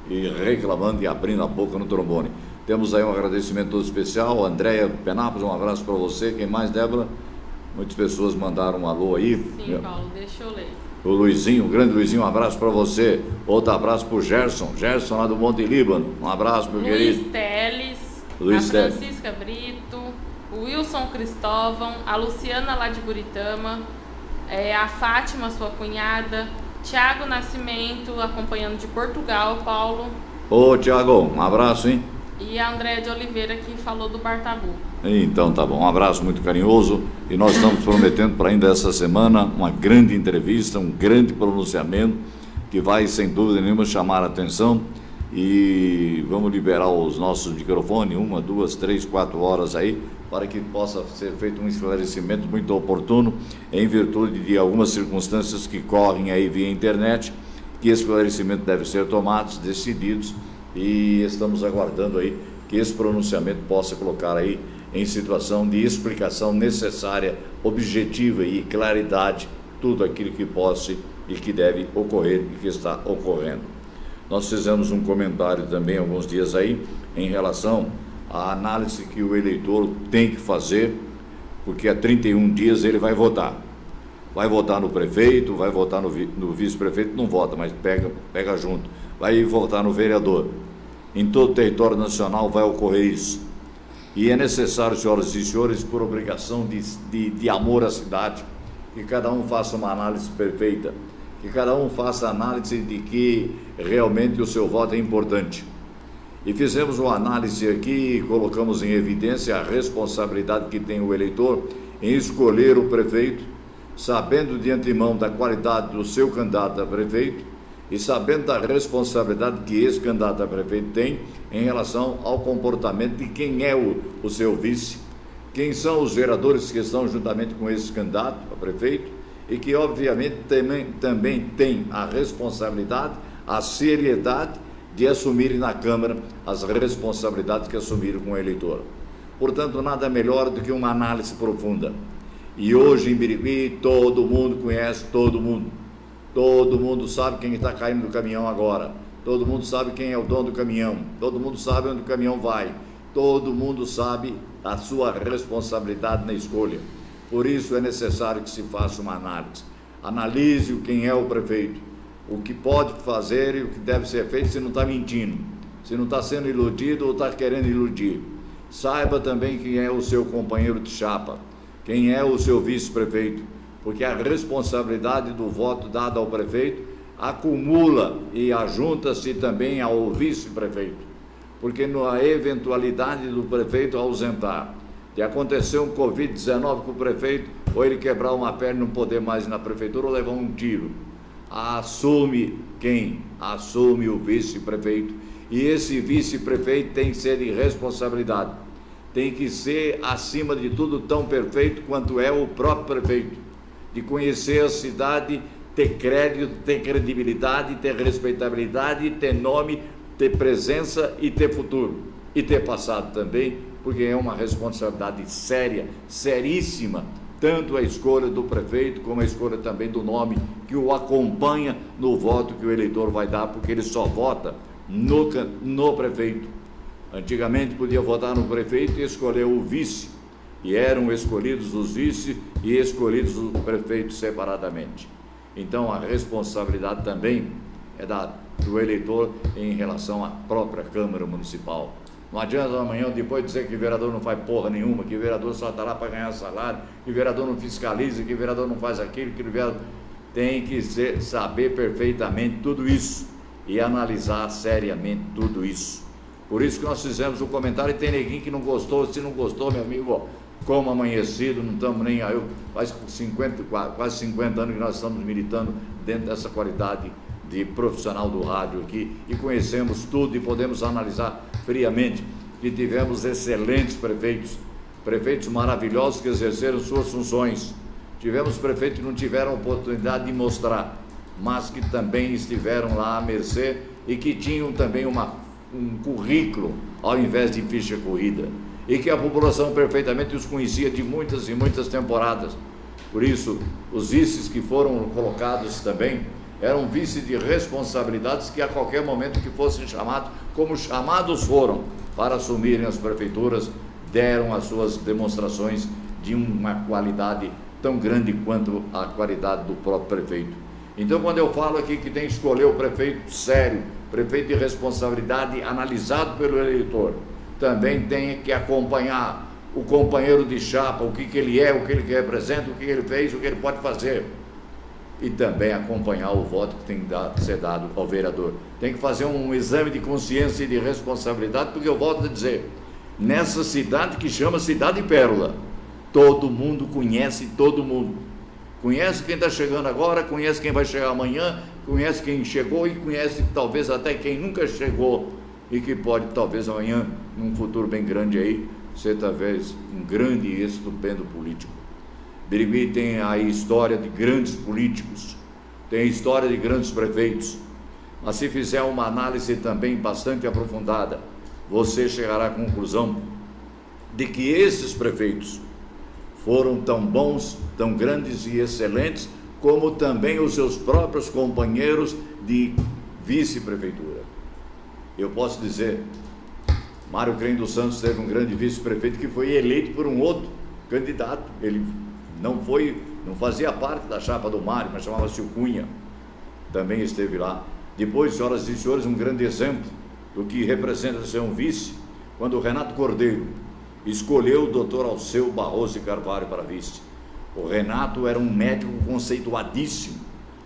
e reclamando e abrindo a boca no trombone. Temos aí um agradecimento todo especial, Andréia Penápolis, um abraço para você. Quem mais, Débora? Muitas pessoas mandaram um alô aí. Sim, Paulo, deixa eu ler. O Luizinho, o grande Luizinho, um abraço para você. Outro abraço para o Gerson lá do Monte Líbano. Um abraço, meu querido. Luiz Teles, Luiz a Teles. Francisca Brito, o Wilson Cristóvão, a Luciana lá de Buritama, a Fátima, sua cunhada, Tiago Nascimento, acompanhando de Portugal, Paulo. Ô, Tiago, um abraço, hein? E a Andréia de Oliveira, que falou do Bartabu. Então tá bom, um abraço muito carinhoso, e nós estamos prometendo para ainda essa semana uma grande entrevista, um grande pronunciamento que vai sem dúvida nenhuma chamar a atenção, e vamos liberar os nossos microfones 1, 2, 3, 4 horas aí, para que possa ser feito um esclarecimento muito oportuno em virtude de algumas circunstâncias que correm aí via internet, que esclarecimento deve ser tomados, decididos, e estamos aguardando aí que esse pronunciamento possa colocar aí em situação de explicação necessária, objetiva e claridade, tudo aquilo que possa e que deve ocorrer e que está ocorrendo. Nós fizemos um comentário também alguns dias aí em relação à análise que o eleitor tem que fazer, porque há 31 dias ele vai votar. Vai votar no prefeito, vai votar no vice-prefeito, não vota, mas pega junto. Vai votar no vereador. Em todo o território nacional vai ocorrer isso. E é necessário, senhoras e senhores, por obrigação de amor à cidade, que cada um faça uma análise perfeita, que cada um faça análise de que realmente o seu voto é importante. E fizemos uma análise aqui e colocamos em evidência a responsabilidade que tem o eleitor em escolher o prefeito, sabendo de antemão da qualidade do seu candidato a prefeito, e sabendo da responsabilidade que esse candidato a prefeito tem em relação ao comportamento de quem é o seu vice, quem são os vereadores que estão juntamente com esse candidato a prefeito, e que obviamente também tem a responsabilidade, a seriedade de assumirem na Câmara as responsabilidades que assumiram com o eleitor. Portanto, nada melhor do que uma análise profunda. E hoje em Birigui todo mundo conhece todo mundo. Todo mundo sabe quem está caindo do caminhão agora. Todo mundo sabe quem é o dono do caminhão. Todo mundo sabe onde o caminhão vai. Todo mundo sabe a sua responsabilidade na escolha. Por isso é necessário que se faça uma análise. Analise quem é o prefeito, o que pode fazer e o que deve ser feito, se não está mentindo, se não está sendo iludido ou está querendo iludir. Saiba também quem é o seu companheiro de chapa, quem é o seu vice-prefeito, porque a responsabilidade do voto dado ao prefeito acumula e ajunta-se também ao vice-prefeito, porque na eventualidade do prefeito ausentar, de acontecer um Covid-19 com o prefeito, ou ele quebrar uma perna e não poder mais ir na prefeitura, ou levar um tiro, assume quem? Assume o vice-prefeito, e esse vice-prefeito tem que ser de responsabilidade, tem que ser, acima de tudo, tão perfeito quanto é o próprio prefeito, de conhecer a cidade, ter crédito, ter credibilidade, ter respeitabilidade, ter nome, ter presença e ter futuro, e ter passado também, porque é uma responsabilidade séria, seríssima, tanto a escolha do prefeito, como a escolha também do nome que o acompanha no voto que o eleitor vai dar, porque ele só vota no prefeito. Antigamente podia votar no prefeito e escolher o vice, e eram escolhidos os vice e escolhidos os prefeitos separadamente. Então a responsabilidade também é da do eleitor em relação à própria Câmara Municipal. Não adianta amanhã depois dizer que vereador não faz porra nenhuma, que vereador só está lá para ganhar salário, que vereador não fiscaliza, que vereador não faz aquilo, que vereador tem que saber perfeitamente tudo isso e analisar seriamente tudo isso. Por isso que nós fizemos o comentário e tem neguinho que não gostou. Se não gostou, meu amigo, ó, como amanhecido, não estamos nem aí. Faz quase 50 anos que nós estamos militando dentro dessa qualidade de profissional do rádio aqui e conhecemos tudo e podemos analisar friamente que tivemos excelentes prefeitos maravilhosos que exerceram suas funções. Tivemos prefeitos que não tiveram oportunidade de mostrar, mas que também estiveram lá à mercê e que tinham também um currículo ao invés de ficha corrida e que a população perfeitamente os conhecia de muitas e muitas temporadas. Por isso, os vices que foram colocados também eram vices de responsabilidades que a qualquer momento que fossem chamados, como chamados foram para assumirem as prefeituras, deram as suas demonstrações de uma qualidade tão grande quanto a qualidade do próprio prefeito. Então, quando eu falo aqui que tem que escolher o prefeito sério, prefeito de responsabilidade, analisado pelo eleitor, também tem que acompanhar o companheiro de chapa, o que ele é, o que ele representa, o que ele fez, o que ele pode fazer. E também acompanhar o voto que tem que ser dado ao vereador. Tem que fazer um exame de consciência e de responsabilidade, porque eu volto a dizer, nessa cidade que chama Cidade Pérola, todo mundo conhece todo mundo. Conhece quem está chegando agora, conhece quem vai chegar amanhã, conhece quem chegou e conhece talvez até quem nunca chegou e que pode talvez amanhã, num futuro bem grande aí, ser talvez um grande e estupendo político. Birigui tem a história de grandes políticos, tem a história de grandes prefeitos, mas se fizer uma análise também bastante aprofundada, você chegará à conclusão de que esses prefeitos foram tão bons, tão grandes e excelentes, como também os seus próprios companheiros de vice-prefeitura. Eu posso dizer, Mário Crem dos Santos teve um grande vice-prefeito que foi eleito por um outro candidato. Ele não fazia parte da chapa do Mário, mas chamava-se o Cunha, também esteve lá. Depois, senhoras e senhores, um grande exemplo do que representa ser um vice, quando o Renato Cordeiro escolheu o doutor Alceu Barroso de Carvalho para vice. O Renato era um médico conceituadíssimo,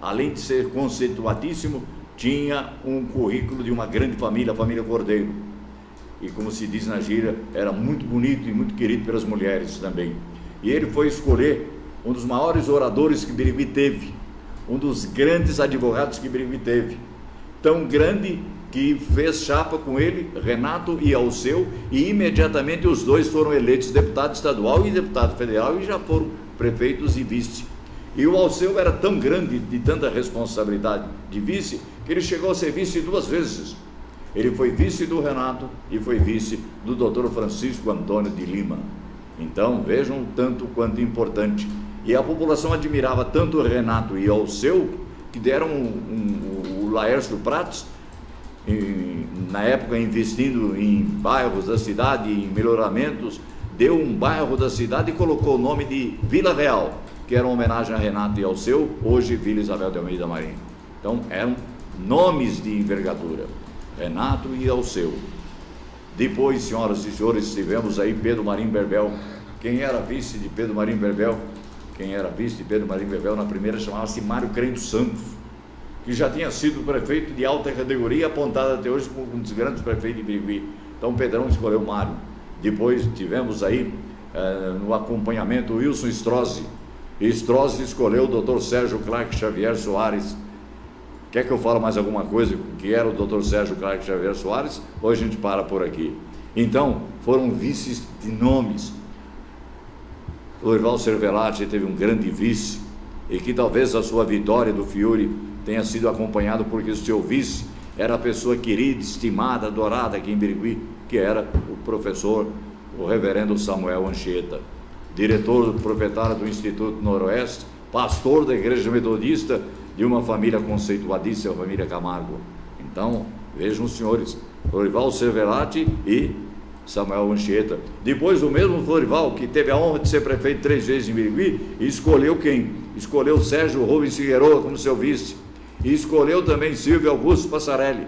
além de ser conceituadíssimo, tinha um currículo de uma grande família, a família Cordeiro. E como se diz na gíria, era muito bonito e muito querido pelas mulheres também. E ele foi escolher um dos maiores oradores que Birigui teve, um dos grandes advogados que Birigui teve, tão grande que fez chapa com ele, Renato e Alceu, e imediatamente os dois foram eleitos deputado estadual e deputado federal e já foram prefeitos e vice. E o Alceu era tão grande, de tanta responsabilidade de vice, que ele chegou a ser vice 2 vezes. Ele foi vice do Renato e foi vice do Dr. Francisco Antônio de Lima. Então, vejam o tanto quanto importante. E a população admirava tanto o Renato e o Alceu, que deram o Laércio Prates, na época investindo em bairros da cidade, em melhoramentos, deu um bairro da cidade e colocou o nome de Vila Real, que era uma homenagem a Renato e Alceu, hoje Vila Isabel de Almeida Marinho. Então, eram nomes de envergadura, Renato e Alceu. Depois, senhoras e senhores, tivemos aí Pedro Marim Berbel. Quem era vice de Pedro Marim Berbel? Quem era vice de Pedro Marim Berbel na primeira chamava-se Mário Crem dos Santos, que já tinha sido prefeito de alta categoria, apontado até hoje como um dos grandes prefeitos de Birigui. Então Pedrão escolheu Mário. Depois tivemos aí, no acompanhamento, Wilson Strozzi. E Strozzi escolheu o Dr. Sérgio Clark Xavier Soares. Quer que eu fale mais alguma coisa que era o Dr. Sérgio Clark Xavier Soares? Ou a gente para por aqui? Então, foram vices de nomes. Florival Cervelati teve um grande vice, e que talvez a sua vitória do Fiore tenha sido acompanhado porque o seu vice era a pessoa querida, estimada, adorada aqui em Birigui, que era o professor, o reverendo Samuel Anchieta, diretor proprietário do Instituto Noroeste, pastor da Igreja Metodista, de uma família conceituadíssima, a família Camargo. Então, vejam os senhores, Florival Cervelati e Samuel Anchieta. Depois o mesmo Florival, que teve a honra de ser prefeito 3 vezes em Birigui, escolheu quem? Escolheu Sérgio Rubens Figueroa como seu vice. E escolheu também Silvio Augusto Passarelli.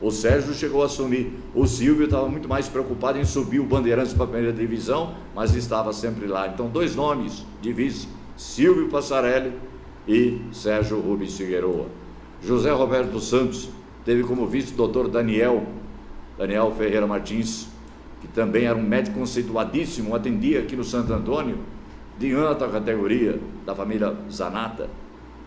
O Sérgio chegou a assumir. O Silvio estava muito mais preocupado em subir o Bandeirantes para a primeira divisão, mas estava sempre lá. Então, 2 nomes de vice, Silvio Passarelli e Sérgio Rubens Figueroa. José Roberto Santos teve como vice o Dr. Daniel Ferreira Martins, que também era um médico conceituadíssimo, atendia aqui no Santo Antônio, de alta categoria, da família Zanata.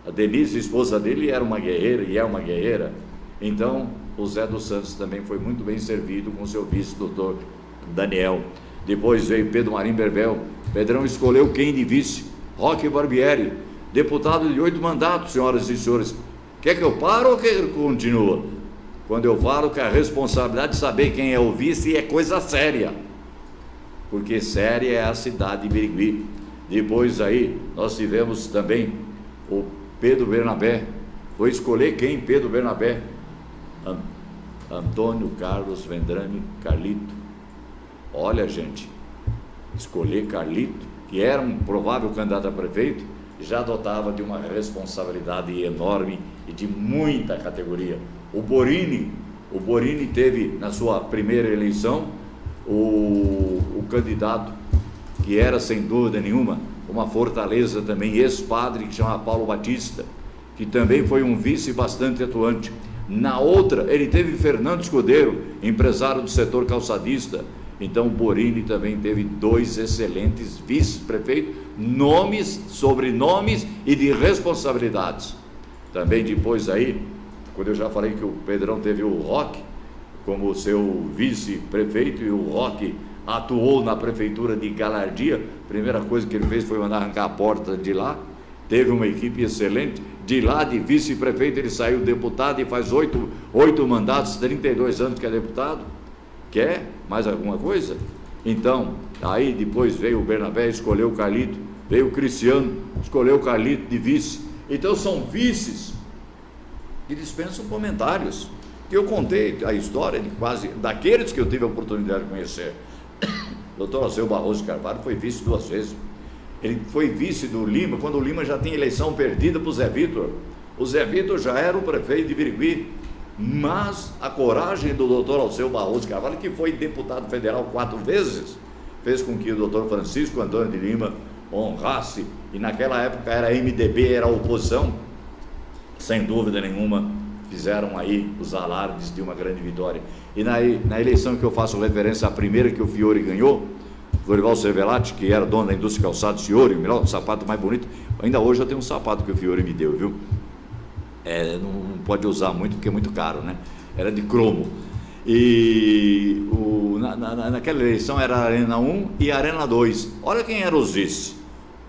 A Denise, esposa dele, era uma guerreira e é uma guerreira. Então, o Zé dos Santos também foi muito bem servido com seu vice, doutor Daniel. Depois veio Pedro Marim Berbel. Pedrão escolheu quem de vice? Roque Barbieri, deputado de 8 mandatos, senhoras e senhores. Quer que eu pare ou que continua? Quando eu falo que a responsabilidade de saber quem é o vice é coisa séria, porque séria é a cidade de Birigui. Depois aí, nós tivemos também o Pedro Bernabé. Foi escolher quem? Pedro Bernabé. Antônio Carlos Vendrame Carlito. Olha, gente, escolher Carlito, que era um provável candidato a prefeito, já dotava de uma responsabilidade enorme e de muita categoria. O Borini teve na sua primeira eleição o candidato que era, sem dúvida nenhuma, uma fortaleza também, ex-padre, que chama Paulo Batista, que também foi um vice bastante atuante. Na outra, ele teve Fernando Escudeiro, empresário do setor calçadista. Então, Borini também teve 2 excelentes vice-prefeitos, nomes, sobrenomes e de responsabilidades. Também depois aí, quando eu já falei que o Pedrão teve o Roque como seu vice-prefeito e o Roque atuou na prefeitura de Galardia, a primeira coisa que ele fez foi mandar arrancar a porta de lá, teve uma equipe excelente, de lá de vice-prefeito ele saiu deputado e faz 8 mandatos, 32 anos que é deputado. Quer mais alguma coisa? Então, aí depois veio o Bernabé, escolheu o Carlito, veio o Cristiano, escolheu o Carlito de vice. Então são vices que dispensam comentários, que eu contei a história de quase daqueles que eu tive a oportunidade de conhecer. O Dr. Alceu Barroso de Carvalho foi vice 2 vezes. Ele foi vice do Lima, quando o Lima já tinha eleição perdida para o Zé Vitor. O Zé Vitor já era o prefeito de Birigui, mas a coragem do doutor Alceu Barroso de Carvalho, que foi deputado federal 4 vezes, fez com que o doutor Francisco Antônio de Lima honrasse, e naquela época era MDB, era oposição, sem dúvida nenhuma, fizeram aí os alardes de uma grande vitória. E na eleição que eu faço referência, a primeira que o Fiore ganhou, Dorival Cervelati, que era dono da indústria de calçados Fiore, o melhor sapato mais bonito, ainda hoje eu tenho um sapato que o Fiore me deu, viu? Não pode usar muito porque é muito caro, né? Era de cromo. E naquela eleição era a Arena 1 e a Arena 2. Olha quem eram os vice.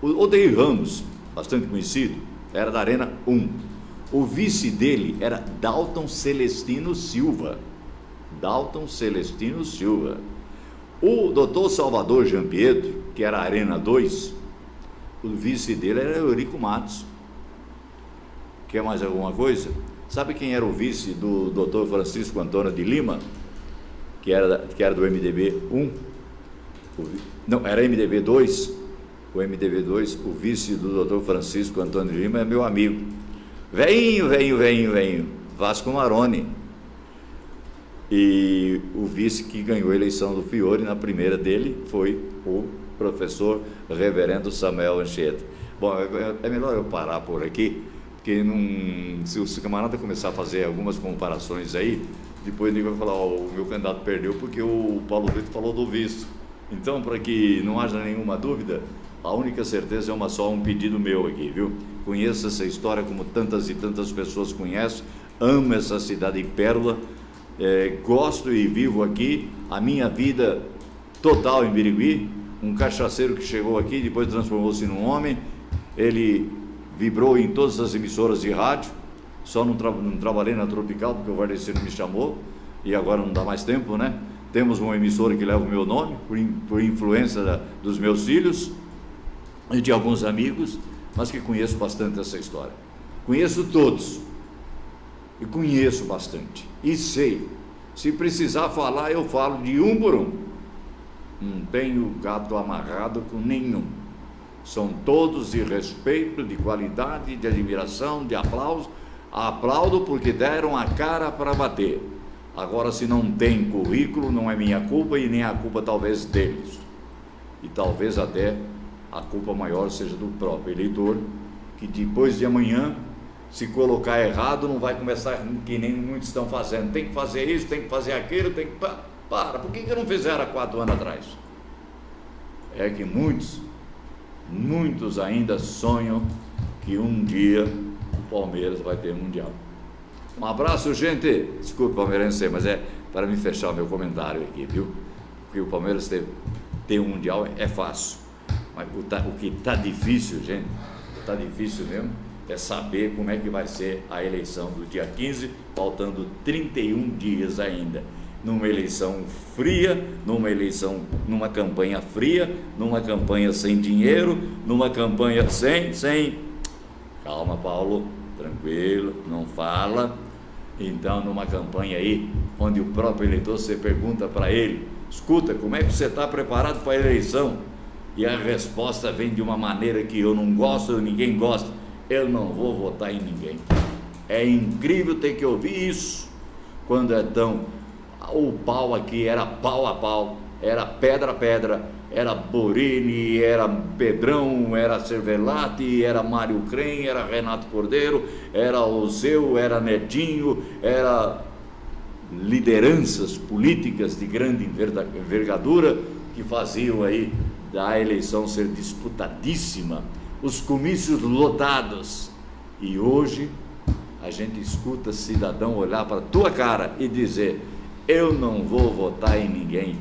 O Odeir Ramos, bastante conhecido, era da Arena 1. O vice dele era Dalton Celestino Silva. Dalton Celestino Silva. O doutor Salvador Gianpietro, que era a Arena 2, o vice dele era Eurico Matos. Quer mais alguma coisa? Sabe quem era o vice do doutor Francisco Antônio de Lima? Que era do MDB 1? Não, era MDB 2. O MDB 2, o vice do doutor Francisco Antônio de Lima é meu amigo. Venho. Vasco Maroni. E o vice que ganhou a eleição do Fiore, na primeira dele, foi o professor reverendo Samuel Anchieta. Bom, é melhor eu parar por aqui, porque se o camarada começar a fazer algumas comparações aí, depois ele vai falar, o meu candidato perdeu porque o Paulo Brito falou do vice. Então, para que não haja nenhuma dúvida, a única certeza é só um pedido meu aqui, viu? Conheça essa história como tantas e tantas pessoas conhecem, amo essa cidade pérola, gosto e vivo aqui, a minha vida total em Birigui, um cachaceiro que chegou aqui, depois transformou-se num homem, ele vibrou em todas as emissoras de rádio, só não trabalhei na Tropical porque o Vardecino me chamou e agora não dá mais tempo, né? Temos uma emissora que leva o meu nome, por influência dos meus filhos e de alguns amigos, mas que conheço bastante essa história. Conheço todos e conheço bastante e sei, se precisar falar eu falo de um por um, não tenho gato amarrado com nenhum, são todos de respeito, de qualidade, de admiração, de aplauso. Aplaudo porque deram a cara para bater. Agora, se não tem currículo, não é minha culpa e nem a culpa talvez deles. E talvez até a culpa maior seja do próprio eleitor, que depois de amanhã, se colocar errado, não vai começar que nem muitos estão fazendo. Tem que fazer isso, tem que fazer aquilo, tem que... Para, por que não fizeram há 4 anos atrás? É que muitos ainda sonham que um dia o Palmeiras vai ter Mundial. Um abraço, gente. Desculpe, palmeirense, mas é para me fechar o meu comentário aqui, viu? Porque o Palmeiras ter um Mundial é fácil. Mas o que está difícil, gente, está difícil mesmo, é saber como é que vai ser a eleição do dia 15, faltando 31 dias ainda. Numa eleição fria, numa campanha fria, numa campanha sem dinheiro, numa campanha sem... Calma, Paulo, tranquilo, não fala. Então, numa campanha aí, onde o próprio eleitor, você pergunta para ele, escuta, como é que você está preparado para a eleição? E a resposta vem de uma maneira que eu não gosto, ninguém gosta. Eu não vou votar em ninguém. É incrível ter que ouvir isso, quando é tão... O pau aqui era pau a pau, era pedra a pedra, era Borini, era Pedrão, era Cervelati, era Mário Crem, era Renato Cordeiro, era Oseu, era Netinho, era lideranças políticas de grande envergadura que faziam aí da eleição ser disputadíssima, os comícios lotados. E hoje a gente escuta cidadão olhar para a tua cara e dizer: eu não vou votar em ninguém.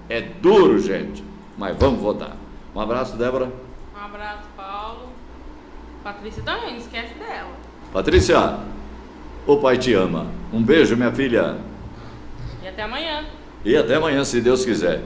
É duro, gente, mas vamos votar. Um abraço, Débora. Um abraço, Paulo. Patrícia também, não esquece dela. Patrícia, o pai te ama. Um beijo, minha filha. E até amanhã. E até amanhã, se Deus quiser.